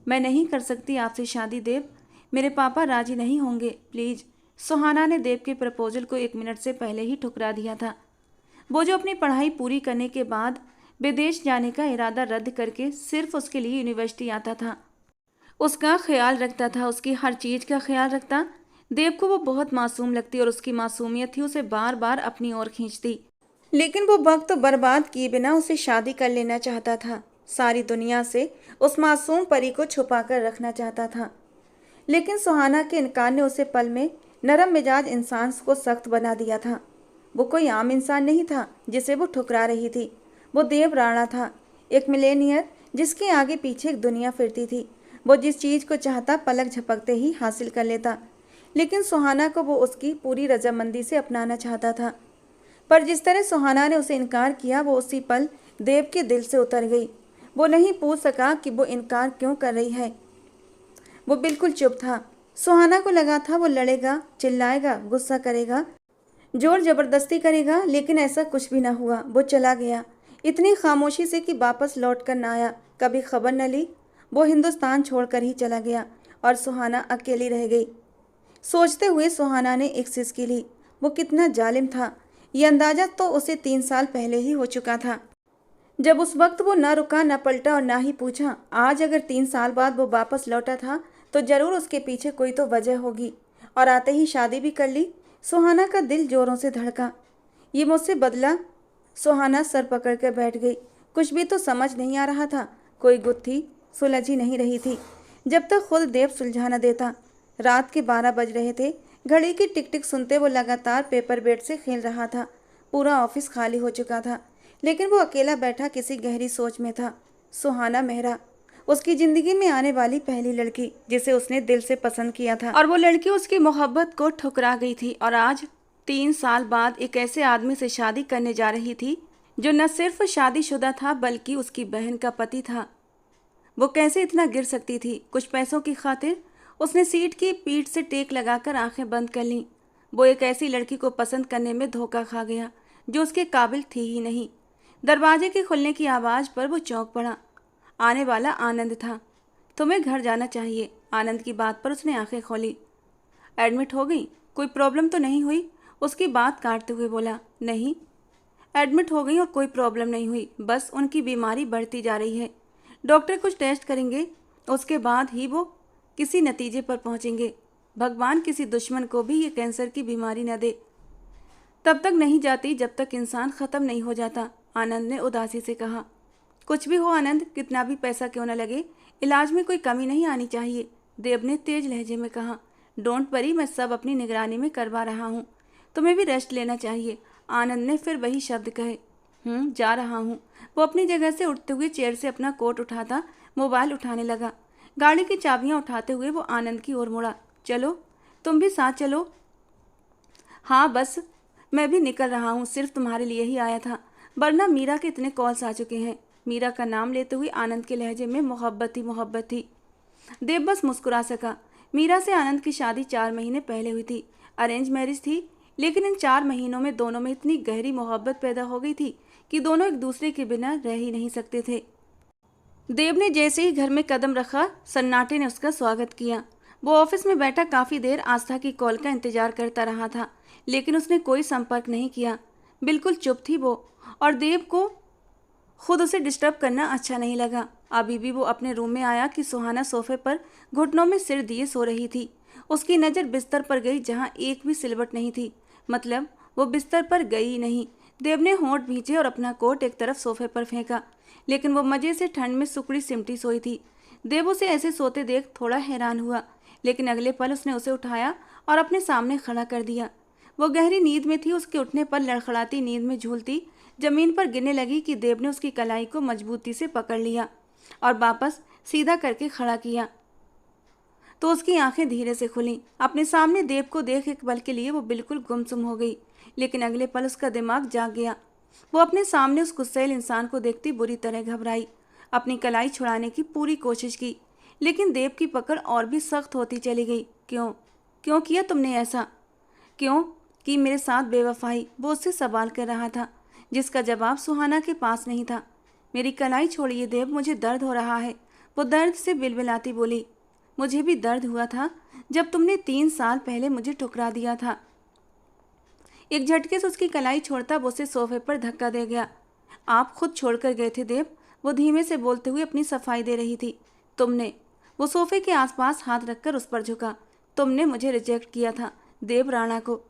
मैं नहीं कर सकती आपसे शादी देव, मेरे पापा राजी नहीं होंगे, प्लीज़। सुहाना ने देव के प्रपोजल को 1 मिनट से पहले ही ठुकरा दिया था। वो जो अपनी पढ़ाई पूरी करने के बाद विदेश जाने का इरादा रद्द करके सिर्फ उसके लिए यूनिवर्सिटी आता था, उसका ख्याल रखता था, उसकी हर चीज़ का ख्याल रखता। देव को वो बहुत मासूम लगती और उसकी मासूमियत ही उसे बार बार अपनी ओर खींचती, लेकिन वो वक्त तो बर्बाद किए बिना उसे शादी कर लेना चाहता था। सारी दुनिया से उस मासूम परी को छुपा कर रखना चाहता था, लेकिन सुहाना के इनकार ने उसे पल में नरम मिजाज इंसान को सख्त बना दिया था। वो कोई आम इंसान नहीं था जिसे वो ठुकरा रही थी। वो देव राणा था, एक मिलेनियर जिसके आगे पीछे एक दुनिया फिरती थी। वो जिस चीज़ को चाहता पलक झपकते ही हासिल कर लेता, लेकिन सुहाना को वो उसकी पूरी रजामंदी से अपनाना चाहता था। पर जिस तरह सुहाना ने उसे इनकार किया, वो उसी पल देव के दिल से उतर गई। वो नहीं पूछ सका कि वो इनकार क्यों कर रही है। वो बिल्कुल चुप था। सुहाना को लगा था वो लड़ेगा, चिल्लाएगा, गुस्सा करेगा, जोर जबरदस्ती करेगा, लेकिन ऐसा कुछ भी न हुआ। वो चला गया इतनी खामोशी से कि वापस लौट कर न आया, कभी खबर न ली। वो हिंदुस्तान छोड़कर ही चला गया और सुहाना अकेली रह गई। सोचते हुए सुहाना ने एक सिसकी ली। वो कितना जालिम था, ये अंदाजा तो उसे 3 साल पहले ही हो चुका था। जब उस वक्त वो न रुका, न पलटा और ना ही पूछा। आज अगर 3 साल बाद वो वापस लौटा था तो जरूर उसके पीछे कोई तो वजह होगी। और आते ही शादी भी कर ली। सुहाना का दिल जोरों से धड़का। ये मुझसे बदला? सुहाना सर पकड़ कर बैठ गई। कुछ भी तो समझ नहीं आ रहा था। कोई गुत्थी सुलझ ही नहीं रही थी जब तक खुद देव सुलझा न देता। रात के 12 बज रहे थे। घड़ी की टिक टिक सुनते वो लगातार पेपर वेट से खेल रहा था। पूरा ऑफिस खाली हो चुका था, लेकिन वो अकेला बैठा किसी गहरी सोच में था। सुहाना मेहरा, उसकी जिंदगी में आने वाली पहली लड़की जिसे उसने दिल से पसंद किया था, और वो लड़की उसकी मोहब्बत को ठुकरा गई थी। और आज 3 साल बाद एक ऐसे आदमी से शादी करने जा रही थी जो न सिर्फ शादीशुदा था बल्कि उसकी बहन का पति था। वो कैसे इतना गिर सकती थी? कुछ पैसों की खातिर उसने सीट की पीठ से टेक लगाकर आंखें बंद कर लीं। वो एक ऐसी लड़की को पसंद करने में धोखा खा गया जो उसके काबिल थी ही नहीं। दरवाजे के खुलने की आवाज़ पर वो चौंक पड़ा। आने वाला आनंद था। तुम्हें घर जाना चाहिए। आनंद की बात पर उसने आंखें खोली। एडमिट हो गई? कोई प्रॉब्लम तो नहीं हुई? उसकी बात काटते हुए बोला। नहीं, एडमिट हो गई और कोई प्रॉब्लम नहीं हुई, बस उनकी बीमारी बढ़ती जा रही है। डॉक्टर कुछ टेस्ट करेंगे, उसके बाद ही वो किसी नतीजे पर पहुंचेंगे। भगवान किसी दुश्मन को भी ये कैंसर की बीमारी न दे। तब तक नहीं जाती जब तक इंसान ख़त्म नहीं हो जाता, आनंद ने उदासी से कहा। कुछ भी हो आनंद, कितना भी पैसा क्यों न लगे, इलाज में कोई कमी नहीं आनी चाहिए, देव ने तेज लहजे में कहा। डोंट वरी, मैं सब अपनी निगरानी में करवा रहा हूँ। तुम्हें भी रेस्ट लेना चाहिए। आनंद ने फिर वही शब्द कहे। जा रहा हूँ। वो अपनी जगह से उठते हुए चेयर से अपना कोट उठाता मोबाइल उठाने लगा। गाड़ी की चाबियां उठाते हुए वो आनंद की ओर मुड़ा। चलो, तुम भी साथ चलो। हाँ बस, मैं भी निकल रहा हूँ, सिर्फ तुम्हारे लिए ही आया था, वरना मीरा के इतने कॉल्स आ चुके हैं। मीरा का नाम लेते हुए आनंद के लहजे में मोहब्बत ही मोहब्बत थी। देव बस मुस्कुरा सका। मीरा से आनंद की शादी 4 महीने पहले हुई थी। अरेंज मैरिज थी, लेकिन इन 4 महीनों में दोनों में इतनी गहरी मोहब्बत पैदा हो गई थी कि दोनों एक दूसरे के बिना रह ही नहीं सकते थे। देव ने जैसे ही घर में कदम रखा, सन्नाटे ने उसका स्वागत किया। वो ऑफिस में बैठा काफी देर आस्था की कॉल का इंतजार करता रहा था, लेकिन उसने कोई संपर्क नहीं किया। बिल्कुल चुप थी वो, और देव को खुद उसे डिस्टर्ब करना अच्छा नहीं लगा। अभी भी वो अपने रूम में आया कि सुहाना सोफे पर घुटनों में सिर दिए सो रही थी। उसकी नज़र बिस्तर पर गई जहां एक भी सिलवट नहीं थी, मतलब वो बिस्तर पर गई नहीं। देव ने होंठ भींचे और अपना कोट एक तरफ सोफे पर फेंका, लेकिन वो मजे से ठंड में सुकड़ी सिमटी सोई थी। देव उसे ऐसे सोते देख थोड़ा हैरान हुआ, लेकिन अगले पल उसने उसे उठाया और अपने सामने खड़ा कर दिया। वो गहरी नींद में थी। उसके उठने पर लड़खड़ाती नींद में झूलती जमीन पर गिरने लगी कि देव ने उसकी कलाई को मजबूती से पकड़ लिया और वापस सीधा करके खड़ा किया तो उसकी आंखें धीरे से खुलीं। अपने सामने देव को देख एक पल के लिए वो बिल्कुल गुमसुम हो गई, लेकिन अगले पल उसका दिमाग जाग गया। वो अपने सामने उस गुस्सैल इंसान को देखती बुरी तरह घबराई। अपनी कलाई छुड़ाने की पूरी कोशिश की, लेकिन देव की पकड़ और भी सख्त होती चली गई। क्यों क्यों किया तुमने ऐसा? क्यों कि मेरे साथ बेवफाई? वो उससे सवाल कर रहा था, जिसका जवाब सुहाना के पास नहीं था। मेरी कलाई छोड़िए देव, मुझे दर्द हो रहा है, वो दर्द से बिलबिलाती बोली। मुझे भी दर्द हुआ था जब तुमने 3 साल पहले मुझे ठुकरा दिया था। एक झटके से उसकी कलाई छोड़ता वो उसे सोफे पर धक्का दे गया। आप खुद छोड़कर गए थे देव, वो धीमे से बोलते हुए अपनी सफाई दे रही थी। तुमने, वो सोफे के आसपास हाथ रखकर उस पर झुका, तुमने मुझे रिजेक्ट किया था देव राणा को,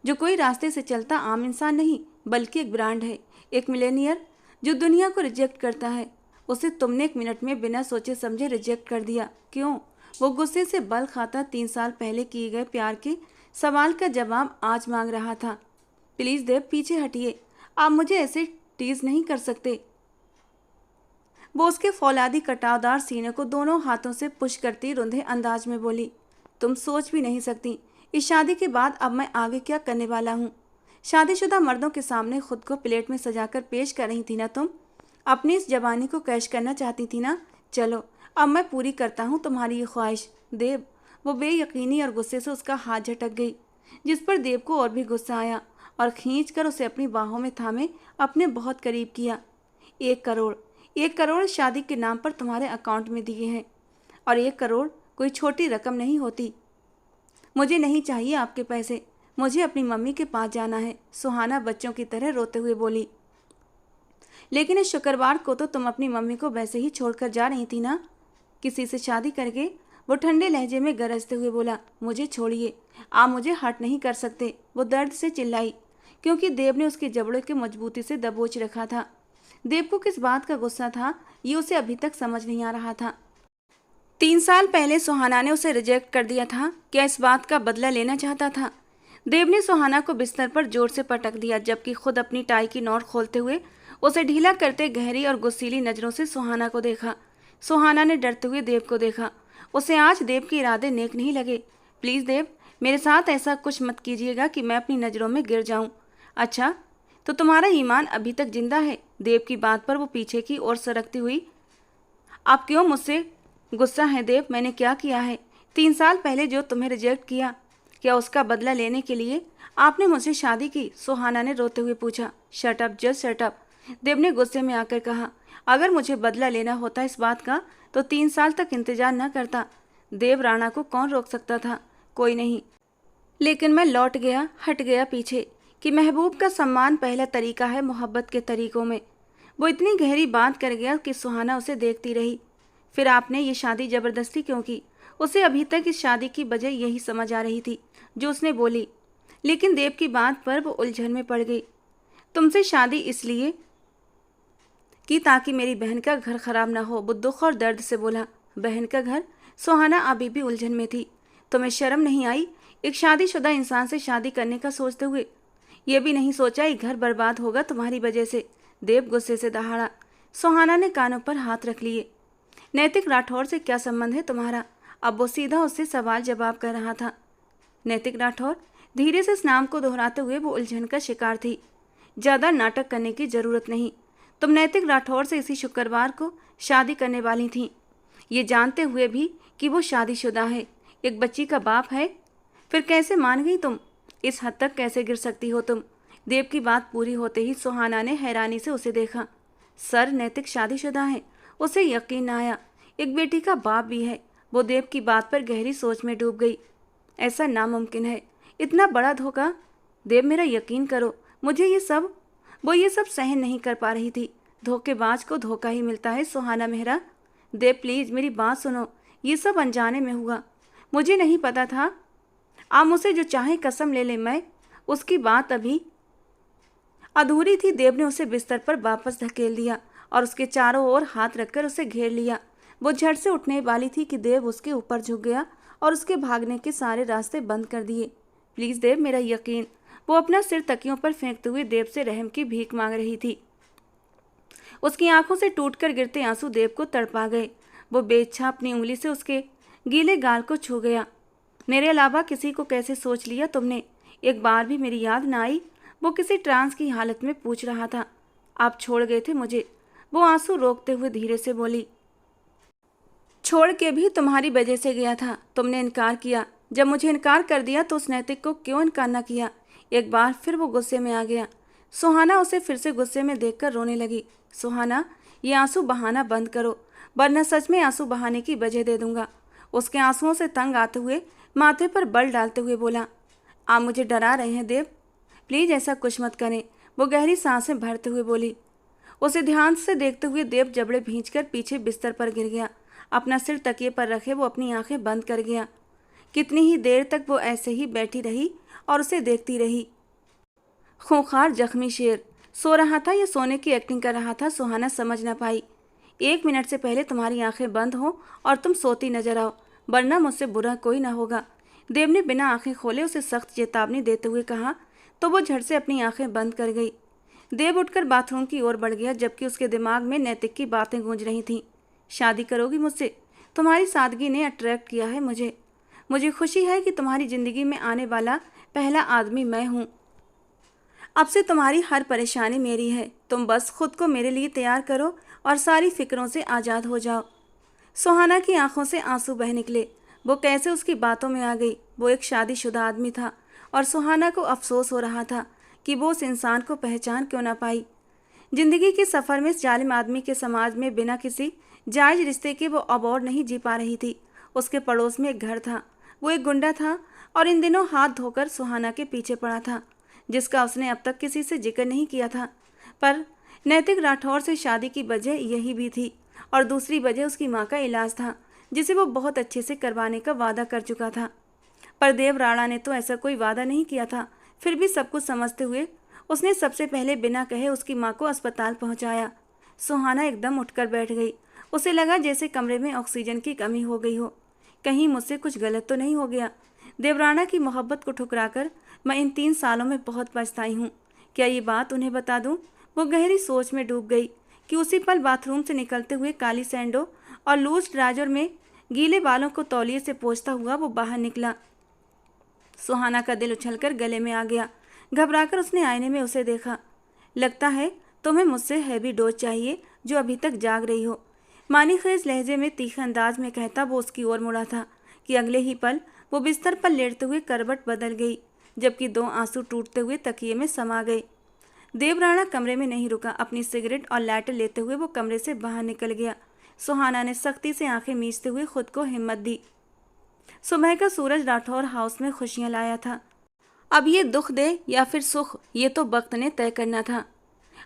जो कोई रास्ते से चलता आम इंसान नहीं बल्कि एक ब्रांड है, एक मिलेनियर जो दुनिया को रिजेक्ट करता है। उसे तुमने 1 मिनट में बिना सोचे समझे रिजेक्ट कर दिया। क्यों? वो गुस्से से बल खाता 3 साल पहले किए गए प्यार के सवाल का जवाब आज मांग रहा था। प्लीज़ देव, पीछे हटिए, आप मुझे ऐसे टीज नहीं कर सकते। वो उसके फौलादी कटावदार सीने को दोनों हाथों से पुश करती रुंधे अंदाज में बोली। तुम सोच भी नहीं सकती इस शादी के बाद अब मैं आगे क्या करने वाला हूँ। शादीशुदा मर्दों के सामने खुद को प्लेट में सजाकर पेश कर रही थी ना तुम, अपनी इस जवानी को कैश करना चाहती थी ना। चलो अब मैं पूरी करता हूँ तुम्हारी ये ख्वाहिश। देव, वो बेयकीनी और गुस्से से उसका हाथ झटक गई, जिस पर देव को और भी गुस्सा आया और खींचकर उसे अपनी बाहों में थामे अपने बहुत करीब किया। 1 करोड़ शादी के नाम पर तुम्हारे अकाउंट में दिए हैं, और 1 करोड़ कोई छोटी रकम नहीं होती। मुझे नहीं चाहिए आपके पैसे, मुझे अपनी मम्मी के पास जाना है, सुहाना बच्चों की तरह रोते हुए बोली। लेकिन इस शुक्रवार को तो तुम अपनी मम्मी को वैसे ही छोड़कर जा रही थी ना, किसी से शादी करके। वो ठंडे लहजे में गरजते हुए बोला। मुझे छोड़िए, आप मुझे हर्ट नहीं कर सकते, वो दर्द से चिल्लाई, क्योंकि देव ने उसके जबड़ों के मजबूती से दबोच रखा था। देव को किस बात का गुस्सा था ये उसे अभी तक समझ नहीं आ रहा था। 3 साल पहले सुहाना ने उसे रिजेक्ट कर दिया था। क्या इस बात का बदला लेना चाहता था? देव ने सुहाना को बिस्तर पर जोर से पटक दिया, जबकि खुद अपनी टाई की नॉट खोलते हुए उसे ढीला करते गहरी और गुस्सीली नजरों से सुहाना को देखा। सुहाना ने डरते हुए देव को देखा। उसे आज देव के इरादे नेक नहीं लगे। प्लीज देव, मेरे साथ ऐसा कुछ मत कीजिएगा कि मैं अपनी नजरों में गिर जाऊं। अच्छा, तो तुम्हारा ईमान अभी तक जिंदा है? देव की बात पर वो पीछे की ओर सरकती हुई। आप क्यों मुझसे गुस्सा है देव? मैंने क्या किया है? 3 साल पहले जो तुम्हें रिजेक्ट किया, क्या उसका बदला लेने के लिए आपने मुझसे शादी की? सुहाना ने रोते हुए पूछा। Shut up, just shut up, Dev ने गुस्से में आकर कहा। अगर मुझे बदला लेना होता इस बात का तो 3 साल तक इंतजार न करता। देव राणा को कौन रोक सकता था? कोई नहीं। लेकिन मैं लौट गया, हट गया पीछे, कि महबूब का सम्मान पहला तरीका है मोहब्बत के तरीकों में। वो इतनी गहरी बात कर गया कि सुहाना उसे देखती रही। फिर आपने ये शादी जबरदस्ती क्यों की? उसे अभी तक इस शादी की वजह यही समझ आ रही थी जो उसने बोली, लेकिन देव की बात पर वो उलझन में पड़ गई। तुमसे शादी इसलिए कि ताकि मेरी बहन का घर खराब ना हो, वो दुख और दर्द से बोला। बहन का घर? सुहाना अभी भी उलझन में थी। तुम्हें शर्म नहीं आई एक शादीशुदा इंसान से शादी करने का सोचते हुए? यह भी नहीं सोचा ये घर बर्बाद होगा तुम्हारी वजह से? देव गुस्से से दहाड़ा। सुहाना ने कानों पर हाथ रख लिए। नैतिक राठौर से क्या संबंध है तुम्हारा? अब वो सीधा उससे सवाल जवाब कर रहा था। नैतिक राठौर? धीरे से इस नाम को दोहराते हुए वो उलझन का शिकार थी। ज्यादा नाटक करने की जरूरत नहीं। तुम नैतिक राठौर से इसी शुक्रवार को शादी करने वाली थीं, ये जानते हुए भी कि वो शादीशुदा है, एक बच्ची का बाप है। फिर कैसे मान गई तुम? इस हद तक कैसे गिर सकती हो तुम? देव की बात पूरी होते ही सुहाना ने हैरानी से उसे देखा। सर, नैतिक शादीशुदा है? उसे यकीन न आया। एक बेटी का बाप भी है। वो देव की बात पर गहरी सोच में डूब गई। ऐसा नामुमकिन है, इतना बड़ा धोखा। देव, मेरा यकीन करो, मुझे वो ये सब सहन नहीं कर पा रही थी। धोखेबाज को धोखा ही मिलता है सुहाना मेहरा। देव प्लीज मेरी बात सुनो, ये सब अनजाने में हुआ, मुझे नहीं पता था। आप मुझसे जो चाहे कसम ले ले, मैं उसकी बात अभी अधूरी थी। देव ने उसे बिस्तर पर वापस धकेल दिया और उसके चारों ओर हाथ रखकर उसे घेर लिया। वो झट से उठने वाली थी कि देव उसके ऊपर झुक गया और उसके भागने के सारे रास्ते बंद कर दिए। प्लीज देव, मेरा यकीन। वो अपना सिर तकियों पर फेंकते हुए देव से रहम की भीख मांग रही थी। उसकी आंखों से टूटकर गिरते आंसू देव को तड़पा गए। वो बेइच्छा अपनी उंगली से उसके गीले गाल को छू गया। मेरे अलावा किसी को कैसे सोच लिया तुमने? एक बार भी मेरी याद ना आई? वो किसी ट्रांस की हालत में पूछ रहा था। आप छोड़ गए थे मुझे, वो आंसू रोकते हुए धीरे से बोली। छोड़ के भी तुम्हारी वजह से गया था। तुमने इनकार किया। जब मुझे इनकार कर दिया तो उस नैतिक को क्यों इनकार न किया? एक बार फिर वो गुस्से में आ गया। सुहाना उसे फिर से गुस्से में देखकर रोने लगी। सुहाना, ये आंसू बहाना बंद करो, वरना सच में आंसू बहाने की वजह दे दूंगा। उसके आंसुओं से तंग आते हुए माथे पर बल डालते हुए बोला। आप मुझे डरा रहे हैं देव, प्लीज ऐसा कुछ मत करें। वो गहरी सांसें भरते हुए बोली। उसे ध्यान से देखते हुए देव जबड़े भींचकर पीछे बिस्तर पर गिर गया। अपना सिर तकिए पर रखे वो अपनी आंखें बंद कर गया। कितनी ही देर तक वो ऐसे ही बैठी रही और उसे देखती रही। खूंखार जख्मी शेर सो रहा था या सोने की एक्टिंग कर रहा था, सुहाना समझ न पाई। 1 मिनट से पहले तुम्हारी आंखें बंद हो और तुम सोती नजर आओ, वरना मुझसे बुरा कोई ना होगा। देव ने बिना आंखें खोले उसे सख्त चेतावनी देते हुए कहा, तो वो झट से अपनी आंखें बंद कर गई। देव उठकर बाथरूम की ओर बढ़ गया, जबकि उसके दिमाग में नैतिक की बातें गूंज रही थीं। शादी करोगी मुझसे? तुम्हारी सादगी ने अट्रैक्ट किया है मुझे खुशी है कि तुम्हारी जिंदगी में आने वाला पहला आदमी मैं हूँ। अब से तुम्हारी हर परेशानी मेरी है। तुम बस खुद को मेरे लिए तैयार करो और सारी फिक्रों से आज़ाद हो जाओ। सुहाना की आंखों से आंसू बह निकले। वो कैसे उसकी बातों में आ गई। वो एक शादीशुदा आदमी था और सुहाना को अफसोस हो रहा था कि वो उस इंसान को पहचान क्यों ना पाई। जिंदगी के सफ़र में इस जालिम आदमी के समाज में बिना किसी जायज रिश्ते के वो अब और नहीं जी पा रही थी। उसके पड़ोस में एक घर था। वो एक गुंडा था और इन दिनों हाथ धोकर सुहाना के पीछे पड़ा था, जिसका उसने अब तक किसी से जिक्र नहीं किया था। पर नैतिक राठौर से शादी की वजह यही भी थी, और दूसरी वजह उसकी माँ का इलाज था, जिसे वो बहुत अच्छे से करवाने का वादा कर चुका था। पर देव राणा ने तो ऐसा कोई वादा नहीं किया था। फिर भी सब कुछ समझते हुए उसने सबसे पहले बिना कहे उसकी माँ को अस्पताल पहुँचाया। सुहाना एकदम उठकर बैठ गई। उसे लगा जैसे कमरे में ऑक्सीजन की कमी हो गई हो। कहीं मुझसे कुछ गलत तो नहीं हो गया। देवराणा की मोहब्बत को ठुकराकर मैं इन 3 सालों में बहुत पछताई हूँ। क्या ये बात उन्हें बता दूँ? वो गहरी सोच में डूब गई कि उसी पल बाथरूम से निकलते हुए काली सैंडो और लूज ट्राउजर में गीले बालों को तौलिए से पोंछता हुआ वो बाहर निकला। सुहाना का दिल उछलकर गले में आ गया। घबराकर उसने आईने में उसे देखा। लगता है तुम्हें मुझसे हैवी डोज चाहिए जो अभी तक जाग रही हो, मानीखेज लहजे में तीखे अंदाज में कहता वो उसकी ओर मुड़ा था कि अगले ही पल वो बिस्तर पर लेटते हुए करवट बदल गई, जबकि 2 आंसू टूटते हुए तकिए में समा गए। देवराणा कमरे में नहीं रुका। अपनी सिगरेट और लाइटर लेते हुए वो कमरे से बाहर निकल गया। सुहाना ने सख्ती से आंखें मीचते हुए खुद को हिम्मत दी। सुबह का सूरज राठौर हाउस में खुशियां लाया था। अब ये दुख दे या फिर सुख, ये तो वक्त ने तय करना था।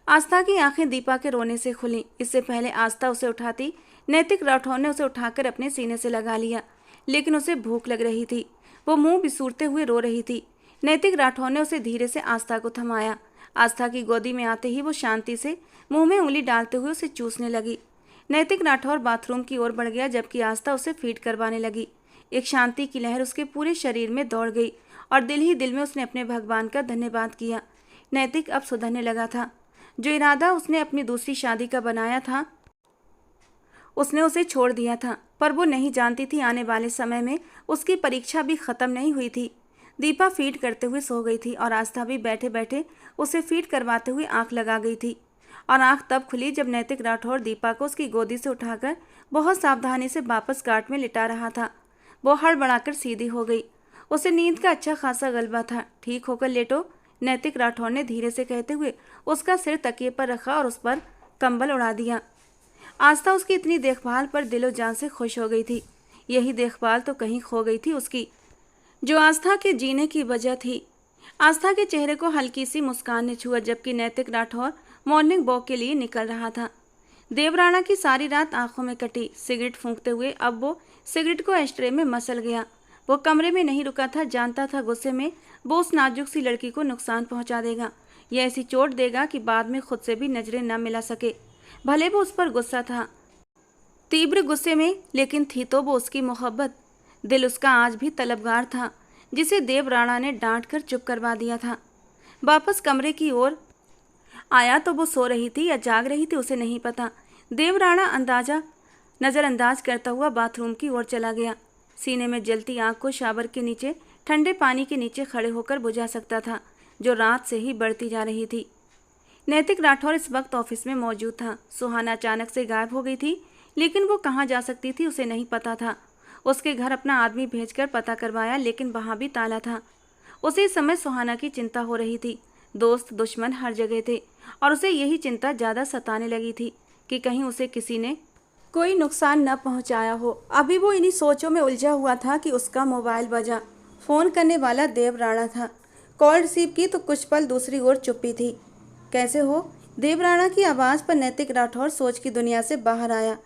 आस्था की आंखें दीपा के रोने से खुलीं। इससे पहले आस्था उसे उठाती, नैतिक राठौर ने उसे उठाकर अपने सीने से लगा लिया, लेकिन उसे भूख लग रही थी। वो मुंह बिसूरते हुए रो रही थी। नैतिक राठौर ने उसे धीरे से आस्था को थमाया। आस्था की गोदी में आते ही वो शांति से मुंह में उंगली डालते हुए उसे चूसने लगी। नैतिक राठौर बाथरूम की ओर बढ़ गया, जबकि आस्था उसे फीड करवाने लगी। एक शांति की लहर उसके पूरे शरीर में दौड़ गई और दिल ही दिल में उसने अपने भगवान का धन्यवाद किया। नैतिक अब सुधरने लगा था। जो इरादा उसने अपनी दूसरी शादी का बनाया था उसने उसे छोड़ दिया था, पर वो नहीं जानती थी आने वाले समय में उसकी परीक्षा भी खत्म नहीं हुई थी। दीपा फीड करते हुए सो गई थी और आस्था भी बैठे बैठे उसे फीड करवाते हुए आंख लगा गई थी। और आंख तब खुली जब नैतिक राठौर दीपा को उसकी गोदी से उठाकर बहुत सावधानी से वापस गार्ड में लिटा रहा था। वो हड़बड़ाकर सीधी हो गई। उसे नींद का अच्छा खासा गलबा था। ठीक होकर लेटो, नैतिक राठौर ने धीरे से कहते हुए उसका सिर तकिए पर रखा और उस पर कंबल उड़ा दिया। आस्था उसकी इतनी देखभाल पर दिलो जान से खुश हो गई थी। यही देखभाल तो कहीं खो गई थी उसकी, जो आस्था के जीने की वजह थी। आस्था के चेहरे को हल्की सी मुस्कान ने छुआ, जबकि नैतिक राठौर मॉर्निंग वॉक के लिए निकल रहा था। देवराणा की सारी रात आंखों में कटी। सिगरेट फूंकते हुए अब वो सिगरेट को एस्ट्रे में मसल गया। वो कमरे में नहीं रुका था। जानता था गुस्से में वो उस नाजुक सी लड़की को नुकसान पहुंचा देगा या ऐसी चोट देगा कि बाद में खुद से भी नजरें न मिला सके। भले वो उस पर गुस्सा था, तीव्र गुस्से में, लेकिन थी तो वो उसकी मोहब्बत। दिल उसका आज भी तलबगार था, जिसे देव राणा ने डांट कर चुप करवा दिया था। वापस कमरे की ओर आया तो वो सो रही थी या जाग रही थी उसे नहीं पता। देव राणा नज़रअंदाज करता हुआ बाथरूम की ओर चला गया। सीने में जलती आंख को शावर के नीचे ठंडे पानी के नीचे खड़े होकर बुझा सकता था, जो रात से ही बढ़ती जा रही थी। नैतिक राठौर इस वक्त ऑफिस में मौजूद था। सुहाना अचानक से गायब हो गई थी, लेकिन वो कहाँ जा सकती थी उसे नहीं पता था। उसके घर अपना आदमी भेजकर पता करवाया, लेकिन वहाँ भी ताला था। उसे इस समय सुहाना की चिंता हो रही थी। दोस्त दुश्मन हर जगह थे और उसे यही चिंता ज़्यादा सताने लगी थी कि कहीं उसे किसी ने कोई नुकसान न पहुंचाया हो। अभी वो इन्हीं सोचों में उलझा हुआ था कि उसका मोबाइल बजा। फ़ोन करने वाला देव राणा था। कॉल रिसीव की तो कुछ पल दूसरी ओर चुप्पी थी। कैसे हो? देव राणा की आवाज़ पर नैतिक राठौर सोच की दुनिया से बाहर आया।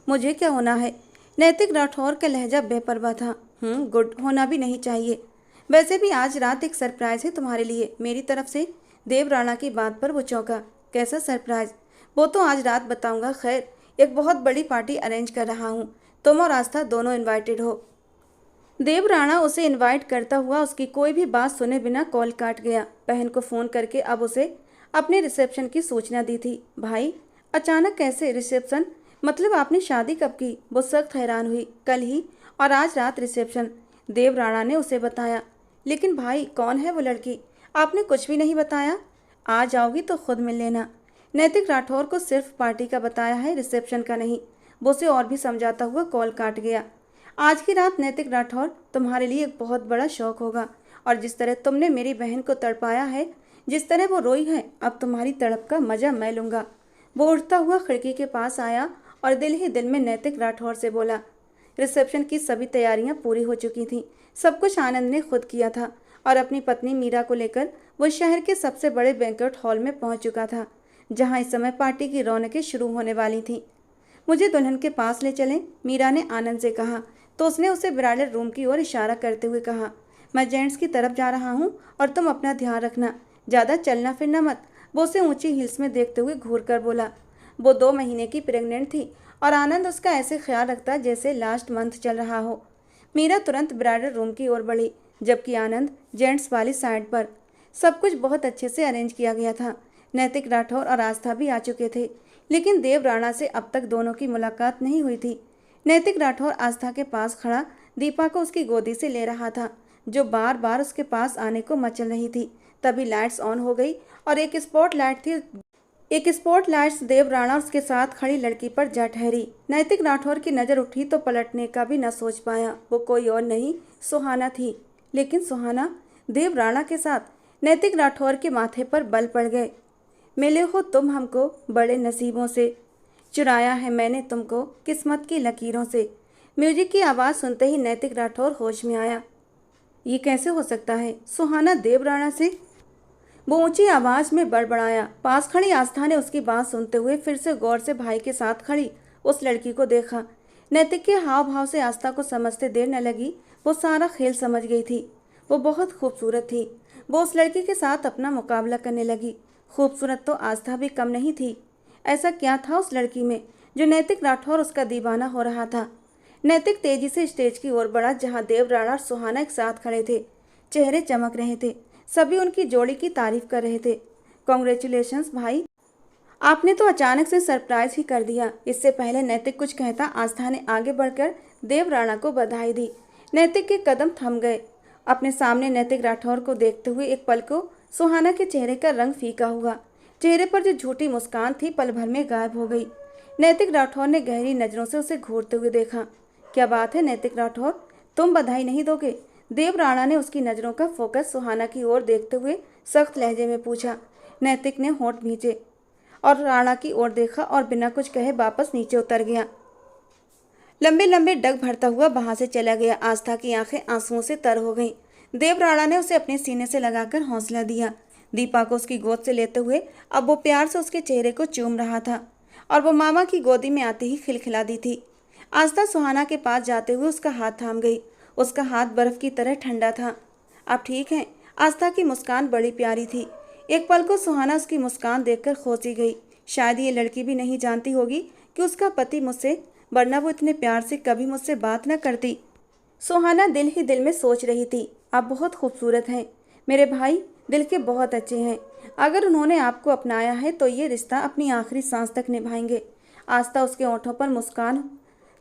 मुझे क्या होना है? नैतिक राठौर का लहजा बेपरवाह था। गुड, होना भी नहीं चाहिए। वैसे भी आज रात एक सरप्राइज़ है तुम्हारे लिए मेरी तरफ से। देव राणा की बात पर वो चौंका। कैसा सरप्राइज़? वो तो आज रात बताऊंगा। खैर, एक बहुत बड़ी पार्टी अरेंज कर रहा हूँ। तुम और आस्था दोनों इनवाइटेड हो। देव राणा उसे इनवाइट करता हुआ उसकी कोई भी बात सुने बिना कॉल काट गया। बहन को फ़ोन करके अब उसे अपने रिसेप्शन की सूचना दी थी। भाई, अचानक कैसे रिसेप्शन? मतलब आपने शादी कब की? वो सख्त हैरान हुई। कल ही, और आज रात रिसेप्शन, देव राणा ने उसे बताया। लेकिन भाई, कौन है वो लड़की? आपने कुछ भी नहीं बताया। आ जाओगी तो खुद मिल लेना। नैतिक राठौर को सिर्फ पार्टी का बताया है, रिसेप्शन का नहीं। वो उसे और भी समझाता हुआ कॉल काट गया। आज की रात नैतिक राठौर तुम्हारे लिए एक बहुत बड़ा शौक होगा, और जिस तरह तुमने मेरी बहन को तड़पाया है, जिस तरह वो रोई है, अब तुम्हारी तड़प का मजा मैं लूँगा। वो उठता हुआ खिड़की के पास आया और दिल ही दिल में नैतिक राठौर से बोला। रिसेप्शन की सभी तैयारियां पूरी हो चुकी थीं। सब कुछ आनंद ने खुद किया था और अपनी पत्नी मीरा को लेकर वो शहर के सबसे बड़े बैंक्वेट हॉल में पहुंच चुका था, जहां इस समय पार्टी की रौनकें शुरू होने वाली थी। मुझे दुल्हन के पास ले चलें, मीरा ने आनंद से कहा तो उसने उसे ब्राइडल रूम की ओर इशारा करते हुए कहा, मैं जेंट्स की तरफ जा रहा हूँ और तुम अपना ध्यान रखना, ज़्यादा चलना फिरना मत। वो उसे ऊंची हिल्स में देखते हुए घूर कर बोला। वो 2 महीने की प्रेग्नेंट थी और आनंद उसका ऐसे ख्याल रखता जैसे लास्ट मंथ चल रहा हो। मीरा तुरंत ब्राइडल रूम की ओर बढ़ी, जबकि आनंद जेंट्स वाली साइड पर। सब कुछ बहुत अच्छे से अरेंज किया गया था। नैतिक राठौर और आस्था भी आ चुके थे, लेकिन देव राणा से अब तक दोनों की मुलाकात नहीं हुई थी। नैतिक राठौर आस्था के पास खड़ा दीपा को उसकी गोदी से ले रहा था, जो बार बार उसके पास आने को मचल रही थी। तभी लाइट्स ऑन हो गई और एक स्पॉट लाइट्स देव राणा उसके साथ खड़ी लड़की पर जा ठहरी। नैतिक राठौर की नज़र उठी तो पलटने का भी न सोच पाया। वो कोई और नहीं, सुहाना थी। लेकिन सुहाना देव राणा के साथ। नैतिक राठौर के माथे पर बल पड़ गए। मिले हो तुम हमको बड़े नसीबों से, चुराया है मैंने तुमको किस्मत की लकीरों से। म्यूजिक की आवाज़ सुनते ही नैतिक राठौर होश में आया। ये कैसे हो सकता है? सुहाना देव राणा से? वो ऊंची आवाज में बड़बड़ाया। पास खड़ी आस्था ने उसकी बात सुनते हुए फिर से गौर से भाई के साथ खड़ी उस लड़की को देखा। नैतिक के हाव भाव से आस्था को समझते देर न लगी। वो सारा खेल समझ गई थी। वो बहुत खूबसूरत थी। वो उस लड़की के साथ अपना मुकाबला करने लगी। खूबसूरत तो आस्था भी कम नहीं थी। ऐसा क्या था उस लड़की में जो नैतिक राठौर उसका दीवाना हो रहा था? नैतिक तेजी से स्टेज की ओर बढ़ा, जहां देव राणा और सुहाना एक साथ खड़े थे। चेहरे चमक रहे थे। सभी उनकी जोड़ी की तारीफ कर रहे थे। कॉन्ग्रेचुलेशंस भाई, आपने तो अचानक से सरप्राइज ही कर दिया। इससे पहले नैतिक कुछ कहता, आस्था ने आगे बढ़कर देव राणा को बधाई दी। नैतिक के कदम थम गए। अपने सामने नैतिक राठौर को देखते हुए एक पल को सुहाना के चेहरे का रंग फीका हुआ। चेहरे पर जो झूठी मुस्कान थी पल भर में गायब हो गई। नैतिक राठौर ने गहरी नजरों से उसे घूरते हुए देखा। क्या बात है नैतिक राठौर, तुम बधाई नहीं दोगे? देव राणा ने उसकी नज़रों का फोकस सुहाना की ओर देखते हुए सख्त लहजे में पूछा। नैतिक ने होंठ भींचे और राणा की ओर देखा और बिना कुछ कहे वापस नीचे उतर गया। लंबे लंबे डग भरता हुआ वहां से चला गया। आस्था की आंखें आंसुओं से तर हो गईं। देव राणा ने उसे अपने सीने से लगाकर हौसला दिया। दीपा को उसकी गोद से लेते हुए अब वो प्यार से उसके चेहरे को चूम रहा था और वो मामा की गोदी में आते ही खिलखिला दी थी। आस्था सुहाना के पास जाते हुए उसका हाथ थाम गई। उसका हाथ बर्फ की तरह ठंडा था। आप ठीक हैं? आस्था की मुस्कान बड़ी प्यारी थी। एक पल को सुहाना उसकी मुस्कान देखकर खोसी गई। शायद ये लड़की भी नहीं जानती होगी कि उसका पति मुझसे, वरना वो इतने प्यार से कभी मुझसे बात न करती। सुहाना दिल ही दिल में सोच रही थी, आप बहुत खूबसूरत हैं। मेरे भाई दिल के बहुत अच्छे हैं। अगर उन्होंने आपको अपनाया है तो ये रिश्ता अपनी आखिरी सांस तक निभाएंगे। आस्था उसके ओंठों पर मुस्कान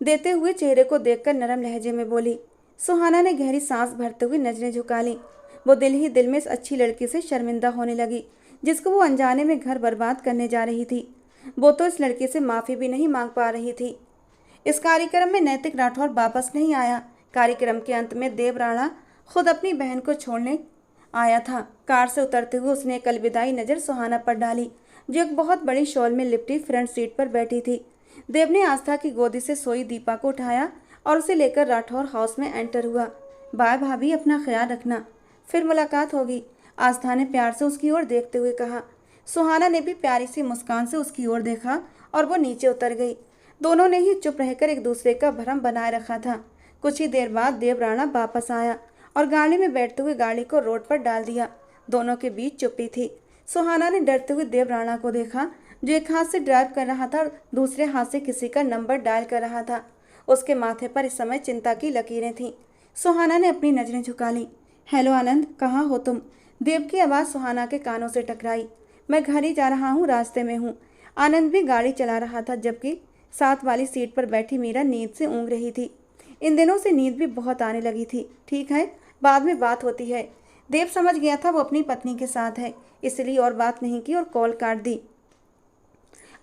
देते हुए चेहरे को देखकर नरम लहजे में बोली। सुहाना ने गहरी सांस भरते हुए नजरें झुका ली। वो दिल ही दिल में इस अच्छी लड़की से शर्मिंदा होने लगी, जिसको वो अनजाने में घर बर्बाद करने जा रही थी। वो तो इस लड़की से माफ़ी भी नहीं मांग पा रही थी। इस कार्यक्रम में नैतिक राठौर वापस नहीं आया। कार्यक्रम के अंत में देव राणा खुद अपनी बहन को छोड़ने आया था। कार से उतरते हुए उसने एक अलविदाई नज़र सुहाना पर डाली, जो एक बहुत बड़ी शॉल में लिपटी फ्रंट सीट पर बैठी थी। देव ने आस्था की गोदी से सोई दीपा को उठाया और उसे लेकर राठौर हाउस में एंटर हुआ। बाय भाभी, अपना ख्याल रखना, फिर मुलाकात होगी, आस्था ने प्यार से उसकी ओर देखते हुए कहा। सुहाना ने भी प्यारी सी मुस्कान से उसकी ओर देखा और वो नीचे उतर गई। दोनों ने ही चुप रहकर एक दूसरे का भ्रम बनाए रखा था। कुछ ही देर बाद देव राणा वापस आया और गाड़ी में बैठते हुए गाड़ी को रोड पर डाल दिया। दोनों के बीच चुप्पी थी। सुहाना ने डरते हुए देव राणा को देखा, जो एक हाथ से ड्राइव कर रहा था और दूसरे हाथ से किसी का नंबर डायल कर रहा था। उसके माथे पर इस समय चिंता की लकीरें थीं। सुहाना ने अपनी नजरें झुका ली। हेलो आनंद, कहाँ हो तुम? देव की आवाज़ सुहाना के कानों से टकराई। मैं घर ही जा रहा हूँ, रास्ते में हूँ। आनंद भी गाड़ी चला रहा था, जबकि साथ वाली सीट पर बैठी मीरा नींद से ऊँग रही थी। इन दिनों से नींद भी बहुत आने लगी थी। ठीक है, बाद में बात होती है। देव समझ गया था वो अपनी पत्नी के साथ है, इसलिए और बात नहीं की और कॉल काट दी।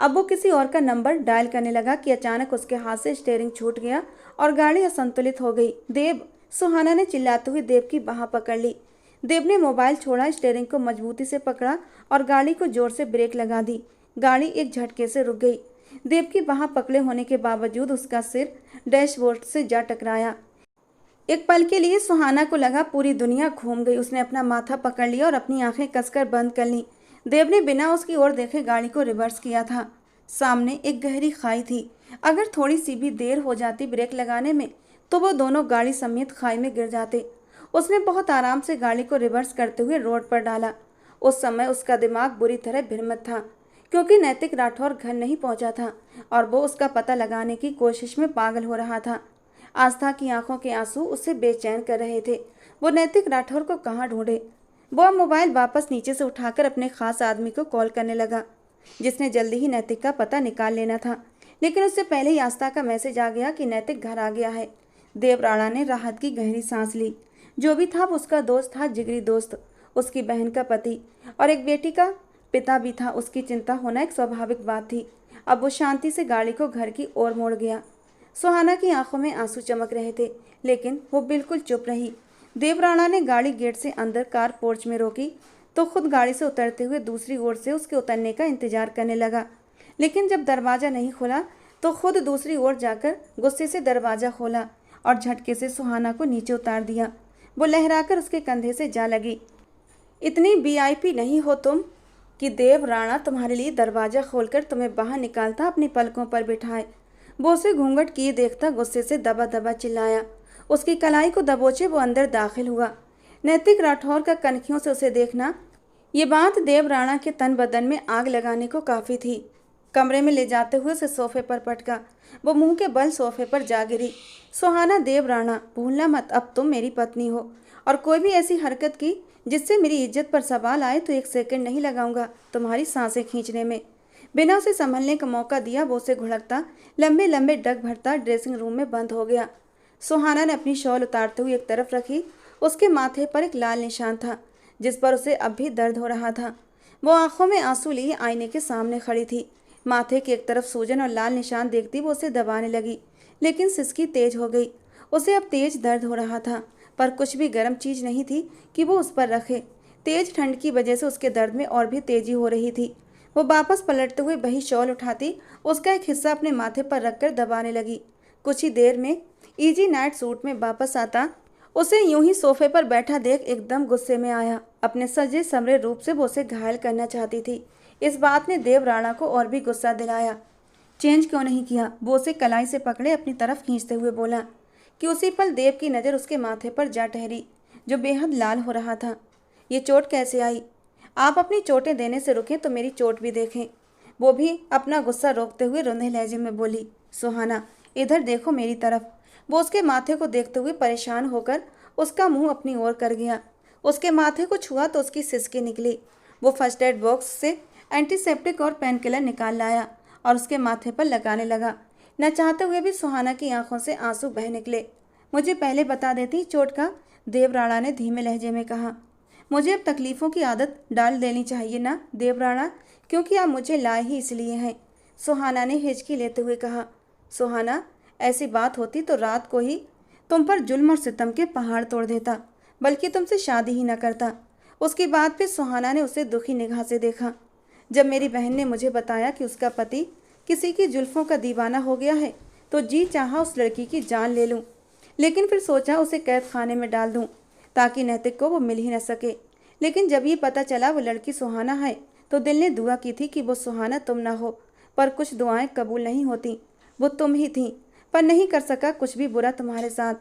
अब वो किसी और का नंबर डायल करने लगा कि अचानक उसके हाथ से स्टीयरिंग छूट गया और गाड़ी असंतुलित हो गई। देव, सुहाना ने चिल्लाते हुए देव की बाह पकड़ ली। देव ने मोबाइल छोड़ा, स्टीयरिंग को मजबूती से पकड़ा और गाड़ी को जोर से ब्रेक लगा दी। गाड़ी एक झटके से रुक गई। देव की बाह पकड़े होने के बावजूद उसका सिर डैशबोर्ड से जा टकराया। एक पल के लिए सुहाना को लगा पूरी दुनिया घूम गई। उसने अपना माथा पकड़ लिया और अपनी आंखें कसकर बंद कर लीं। देव ने बिना उसकी ओर देखे गाड़ी को रिवर्स किया था। सामने एक गहरी खाई थी। अगर थोड़ी सी भी देर हो जाती ब्रेक लगाने में तो वो दोनों गाड़ी समेत खाई में गिर जाते। उसने बहुत आराम से गाड़ी को रिवर्स करते हुए रोड पर डाला। उस समय उसका दिमाग बुरी तरह भ्रमित था, क्योंकि नैतिक राठौर घर नहीं पहुंचा था और वो उसका पता लगाने की कोशिश में पागल हो रहा था। आस्था की आंखों के आंसू उसे बेचैन कर रहे थे। वो नैतिक राठौर को कहाँ ढूंढे। वो मोबाइल वापस नीचे से उठाकर अपने खास आदमी को कॉल करने लगा, जिसने जल्दी ही नैतिक का पता निकाल लेना था। लेकिन उससे पहले ही आस्था का मैसेज आ गया कि नैतिक घर आ गया है। देव राणा ने राहत की गहरी सांस ली। जो भी था वो उसका दोस्त था, जिगरी दोस्त, उसकी बहन का पति और एक बेटी का पिता भी था। उसकी चिंता होना एक स्वाभाविक बात थी। अब वो शांति से गाड़ी को घर की ओर मोड़ गया। सुहाना की आंखों में आंसू चमक रहे थे, लेकिन वो बिल्कुल चुप रही। देव राणा ने गाड़ी गेट से अंदर कार पोर्च में रोकी तो खुद गाड़ी से उतरते हुए दूसरी ओर से उसके उतरने का इंतजार करने लगा। लेकिन जब दरवाज़ा नहीं खुला तो खुद दूसरी ओर जाकर गुस्से से दरवाज़ा खोला और झटके से सुहाना को नीचे उतार दिया। वो लहराकर उसके कंधे से जा लगी। इतनी वीआईपी नहीं हो तुम कि देव राणा तुम्हारे लिए दरवाज़ा खोलकर तुम्हें बाहर निकालता, अपनी पलकों पर बिठाए। वो उसे घूंघट किए देखता गुस्से से दबा दबा चिल्लाया। उसकी कलाई को दबोचे वो अंदर दाखिल हुआ। नैतिक राठौर का कनखियों से उसे देखना, ये बात देव राणा के तन बदन में आग लगाने को काफ़ी थी। कमरे में ले जाते हुए उसे सोफे पर पटका। वो मुंह के बल सोफे पर जा गिरी। सुहाना, देव राणा, भूलना मत अब तुम मेरी पत्नी हो, और कोई भी ऐसी हरकत की जिससे मेरी इज्जत पर सवाल आए तो एक सेकंड नहीं लगाऊंगा तुम्हारी सांसें खींचने में। बिना उसे संभलने का मौका दिया वो उसे घुड़कता लंबे लंबे डग भरता ड्रेसिंग रूम में बंद हो गया। सुहाना ने अपनी शॉल उतारते हुए एक तरफ रखी। उसके माथे पर एक लाल निशान था जिस पर उसे अब भी दर्द हो रहा था। वो आंखों में आंसू लिए आईने के सामने खड़ी थी। माथे की एक तरफ सूजन और लाल निशान देखती वो उसे दबाने लगी, लेकिन सिसकी तेज हो गई। उसे अब तेज दर्द हो रहा था, पर कुछ भी गर्म चीज नहीं थी कि वो उस पर रखे। तेज ठंड की वजह से उसके दर्द में और भी तेजी हो रही थी। वो वापस पलटते हुए वही शॉल उठाती, उसका एक हिस्सा अपने माथे पर रखकर दबाने लगी। कुछ ही देर में इजी नाइट सूट में वापस आता। उसे यूं ही सोफे पर बैठा देख एकदम गुस्से में आया। अपने सजे समरे रूप से वो उसे घायल करना चाहती थी। इस बात ने देव राणा को और भी गुस्सा दिलाया। चेंज क्यों नहीं किया? वो उसे कलाई से पकड़े अपनी तरफ खींचते हुए बोला कि उसी पल देव की नज़र उसके माथे पर जा ठहरी, जो बेहद लाल हो रहा था। ये चोट कैसे आई? आप अपनी चोटें देने से रुकें तो मेरी चोट भी देखें। वो भी अपना गुस्सा रोकते हुए रुंधे लहजे में बोली, सुहाना इधर देखो मेरी तरफ। वो उसके माथे को देखते हुए परेशान होकर उसका मुंह अपनी ओर कर गया। उसके माथे को छुआ तो उसकी सिसकी निकली। वो फर्स्ट एड बॉक्स से एंटीसेप्टिक और पेन किलर निकाल लाया और उसके माथे पर लगाने लगा। न चाहते हुए भी सुहाना की आंखों से आंसू बह निकले। मुझे पहले बता देती चोट का, देव राणा ने धीमे लहजे में कहा। मुझे अब तकलीफ़ों की आदत डाल देनी चाहिए ना देव राणा, क्योंकि आप मुझे लाए ही इसलिए हैं, सुहाना ने हिचकी लेते हुए कहा। सुहाना, ऐसी बात होती तो रात को ही तुम पर जुल्म और सितम के पहाड़ तोड़ देता, बल्कि तुमसे शादी ही न करता। उसकी बात पे सुहाना ने उसे दुखी निगाह से देखा। जब मेरी बहन ने मुझे बताया कि उसका पति किसी की जुल्फों का दीवाना हो गया है तो जी चाहा उस लड़की की जान ले लूं, लेकिन फिर सोचा उसे कैद खाने में डाल दूं ताकि नैतिक को वो मिल ही न सके। लेकिन जब ये पता चला वो लड़की सुहाना है तो दिल ने दुआ की थी कि वो सुहाना तुम ना हो, पर कुछ दुआएं कबूल नहीं होती। वो तुम ही थी, पर नहीं कर सका कुछ भी बुरा तुम्हारे साथ।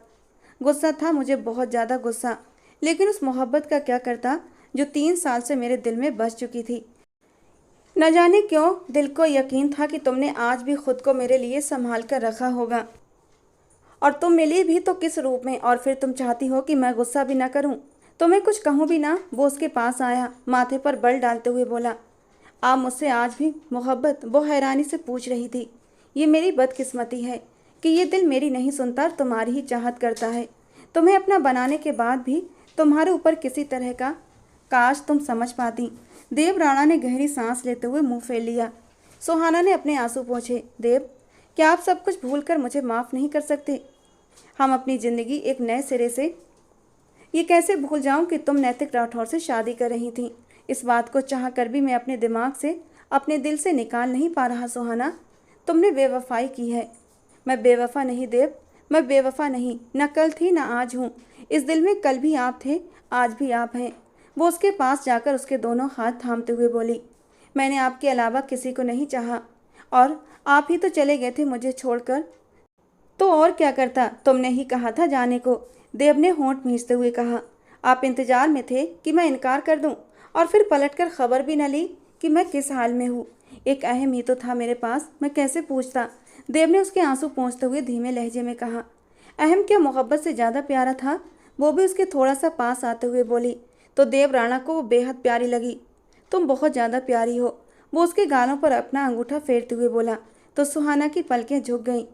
गुस्सा था मुझे, बहुत ज़्यादा गुस्सा, लेकिन उस मोहब्बत का क्या करता जो 3 साल से मेरे दिल में बस चुकी थी। न जाने क्यों दिल को यकीन था कि तुमने आज भी खुद को मेरे लिए संभाल कर रखा होगा, और तुम मिली भी तो किस रूप में। और फिर तुम चाहती हो कि मैं गुस्सा भी ना करूं, तुम्हें कुछ कहूं भी ना। वो उसके पास आया, माथे पर बल डालते हुए बोला, आप मुझसे आज भी मोहब्बत? वो हैरानी से पूछ रही थी। ये मेरी बदकिस्मती है कि ये दिल मेरी नहीं सुनता, तुम्हारी ही चाहत करता है। तुम्हें अपना बनाने के बाद भी तुम्हारे ऊपर किसी तरह का, काश तुम समझ पाती। देव राणा ने गहरी सांस लेते हुए मुंह फेर लिया। सुहाना ने अपने आंसू पोंछे। देव, क्या आप सब कुछ भूलकर मुझे माफ़ नहीं कर सकते? हम अपनी ज़िंदगी एक नए सिरे से, ये कैसे भूल जाऊं कि तुम नैतिक राठौर से शादी कर रही थी। इस बात को चाह कर भी मैं अपने दिमाग से, अपने दिल से निकाल नहीं पा रहा। सुहाना, तुमने बेवफाई की है। मैं बेवफा नहीं देव, मैं बेवफा नहीं, न कल थी न आज हूँ। इस दिल में कल भी आप थे, आज भी आप हैं। वो उसके पास जाकर उसके दोनों हाथ थामते हुए बोली, मैंने आपके अलावा किसी को नहीं चाहा, और आप ही तो चले गए थे मुझे छोड़कर। तो और क्या करता, तुमने ही कहा था जाने को। देव ने होंठ मींचते हुए कहा। आप इंतजार में थे कि मैं इनकार कर दूं, और फिर पलटकर खबर भी न ली कि मैं किस हाल में हूँ। एक अहम ही तो था मेरे पास, मैं कैसे पूछता। देव ने उसके आंसू पोंछते हुए धीमे लहजे में कहा। अहम क्या मोहब्बत से ज़्यादा प्यारा था। वो भी उसके थोड़ा सा पास आते हुए बोली। तो देव राणा को वो बेहद प्यारी लगी। तुम बहुत ज़्यादा प्यारी हो। वो उसके गालों पर अपना अंगूठा फेरते हुए बोला। तो सुहाना की पलकें झुक गईं।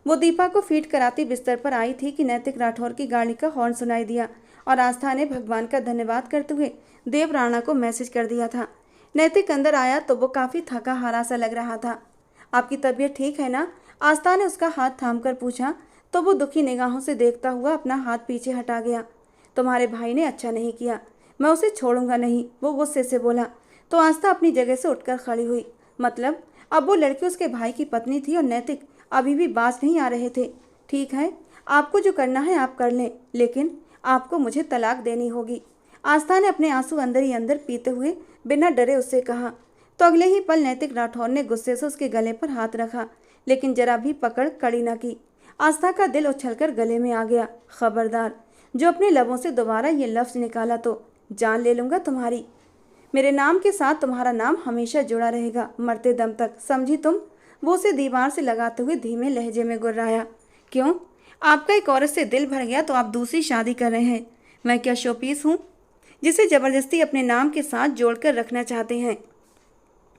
वो दीपा को फीट कराती बिस्तर पर आई थी कि नैतिक राठौर की गाड़ी का हॉर्न सुनाई दिया, और आस्था ने भगवान का धन्यवाद करते हुए देव राणा को मैसेज कर दिया था। नैतिक अंदर आया तो वो काफ़ी थका हारा सा लग रहा था। आपकी तबीयत ठीक है ना? आस्था ने उसका हाथ थामकर पूछा, तो वो दुखी निगाहों से देखता हुआ अपना हाथ पीछे हटा गया। तुम्हारे भाई ने अच्छा नहीं किया, मैं उसे छोड़ूंगा नहीं, वो गुस्से से बोला। तो आस्था अपनी जगह से उठकर खड़ी हुई। मतलब अब वो लड़की उसके भाई की पत्नी थी और नैतिक अभी भी बाज नहीं आ रहे थे। ठीक है, आपको जो करना है आप कर लें, लेकिन आपको मुझे तलाक देनी होगी। आस्था ने अपने आंसू अंदर ही अंदर पीते हुए बिना डरे उससे कहा। तो अगले ही पल नैतिक राठौर ने गुस्से से उसके गले पर हाथ रखा, लेकिन जरा भी पकड़ कड़ी न की। आस्था का दिल उछलकर गले में आ गया। खबरदार, जो अपने लबों से दोबारा ये लफ्ज निकाला तो जान ले लूंगा तुम्हारी। मेरे नाम के साथ तुम्हारा नाम हमेशा जुड़ा रहेगा, मरते दम तक, समझी तुम? वो उसे दीवार से लगाते हुए धीमे लहजे में गुर्राया। क्यों? आपका एक औरत से दिल भर गया तो आप दूसरी शादी कर रहे हैं। मैं क्या शोपीस हूँ जिसे जबरदस्ती अपने नाम के साथ जोड़कर रखना चाहते हैं?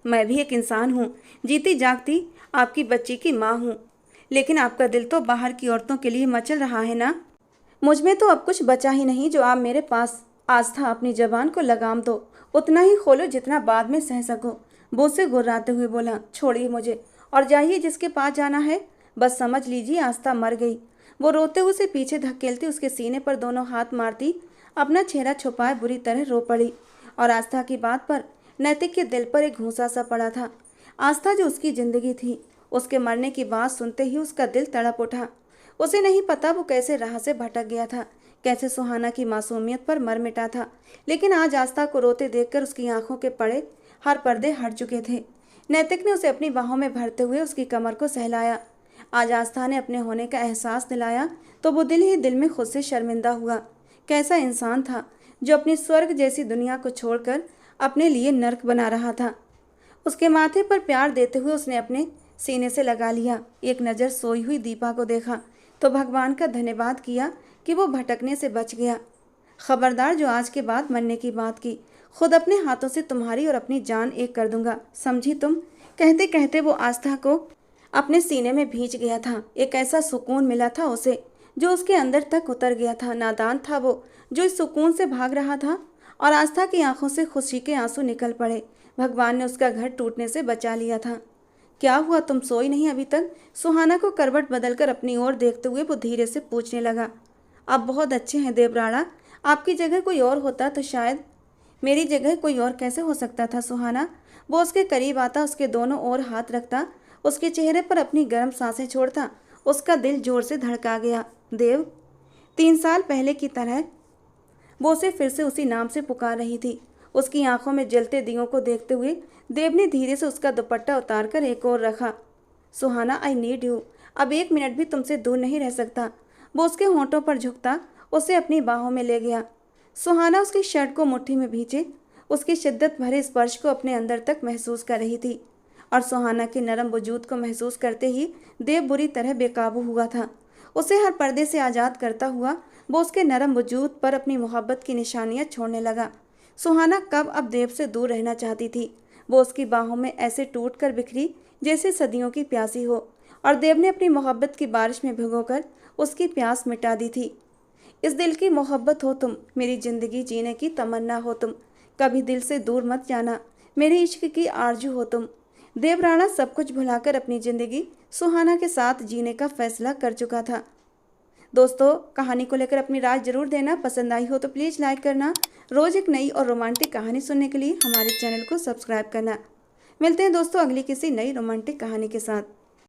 मैं भी एक इंसान हूँ, जीती जागती आपकी बच्ची की माँ हूँ। लेकिन आपका दिल तो बाहर की औरतों के लिए मचल रहा है ना। मुझ में तो अब कुछ बचा ही नहीं जो आप मेरे पास। आस्था, अपनी जबान को लगाम दो, उतना ही खोलो जितना बाद में सह सको। वो से गुर्राते हुए बोला। छोड़िए मुझे और जाइए जिसके पास जाना है। बस समझ लीजिए आस्था मर गई। वो रोते हुए उसे पीछे धकेलती उसके सीने पर दोनों हाथ मारती अपना चेहरा छुपाए बुरी तरह रो पड़ी। और आस्था की बात पर नैतिक के दिल पर एक घूंसा सा पड़ा था। आस्था जो उसकी जिंदगी थी, उसके मरने की बात सुनते ही उसका दिल तड़प उठा। उसे नहीं पता वो कैसे राह से भटक गया था, कैसे सुहाना की मासूमियत पर मर मिटा था। लेकिन आज आस्था को रोते देखकर उसकी आंखों के पड़े हर पर्दे हट चुके थे। नैतिक ने उसे अपनी बाहों में भरते हुए उसकी कमर को सहलाया। आज आस्था ने अपने होने का एहसास दिलाया तो वो दिल ही दिल में खुद से शर्मिंदा हुआ। कैसा इंसान था जो अपनी स्वर्ग जैसी दुनिया को छोड़कर अपने लिए नर्क बना रहा था। उसके माथे पर प्यार देते हुए उसने अपने सीने से लगा लिया। एक नज़र सोई हुई दीपा को देखा तो भगवान का धन्यवाद किया कि वो भटकने से बच गया। खबरदार, जो आज के बाद मरने की बात की, खुद अपने हाथों से तुम्हारी और अपनी जान एक कर दूंगा, समझी तुम? कहते कहते वो आस्था को अपने सीने में भींच गया था। एक ऐसा सुकून मिला था उसे जो उसके अंदर तक उतर गया था। नादान था वो जो इस सुकून से भाग रहा था। और आस्था की आंखों से खुशी के आंसू निकल पड़े। भगवान ने उसका घर टूटने से बचा लिया था। क्या हुआ, तुम सोई नहीं अभी तक? सुहाना को करवट बदलकर अपनी ओर देखते हुए वो धीरे से पूछने लगा। आप बहुत अच्छे हैं देव राणा, आपकी जगह कोई और होता तो शायद। मेरी जगह कोई और कैसे हो सकता था सुहाना? वो उसके करीब आता, उसके दोनों ओर हाथ रखता, उसके चेहरे पर अपनी गर्म सांसें छोड़ता। उसका दिल जोर से धड़का गया। देव। 3 साल पहले की तरह वो उसे फिर से उसी नाम से पुकार रही थी। उसकी आंखों में जलते दियों को देखते हुए देव ने धीरे से उसका दुपट्टा उतारकर एक ओर रखा। सुहाना, आई नीड यू, अब 1 मिनट भी तुमसे दूर नहीं रह सकता। वो उसके होंठों पर झुकता उसे अपनी बाहों में ले गया। सुहाना उसकी शर्ट को मुट्ठी में भींचे उसकी शिद्दत भरे स्पर्श को अपने अंदर तक महसूस कर रही थी। और सुहाना के नरम वजूद को महसूस करते ही देव बुरी तरह बेकाबू हुआ था। उसे हर पर्दे से आज़ाद करता हुआ वो उसके नरम वजूद पर अपनी मोहब्बत की निशानियां छोड़ने लगा। सुहाना कब अब देव से दूर रहना चाहती थी। वो उसकी बाहों में ऐसे टूट कर बिखरी जैसे सदियों की प्यासी हो, और देव ने अपनी मोहब्बत की बारिश में भिगोकर उसकी प्यास मिटा दी थी। इस दिल की मोहब्बत हो तुम, मेरी ज़िंदगी जीने की तमन्ना हो तुम, कभी दिल से दूर मत जाना, मेरे इश्क की आरजू हो तुम। देव राणा सब कुछ भुलाकर अपनी ज़िंदगी सुहाना के साथ जीने का फैसला कर चुका था। दोस्तों, कहानी को लेकर अपनी राय जरूर देना। पसंद आई हो तो प्लीज़ लाइक करना। रोज़ एक नई और रोमांटिक कहानी सुनने के लिए हमारे चैनल को सब्सक्राइब करना। मिलते हैं दोस्तों अगली किसी नई रोमांटिक कहानी के साथ।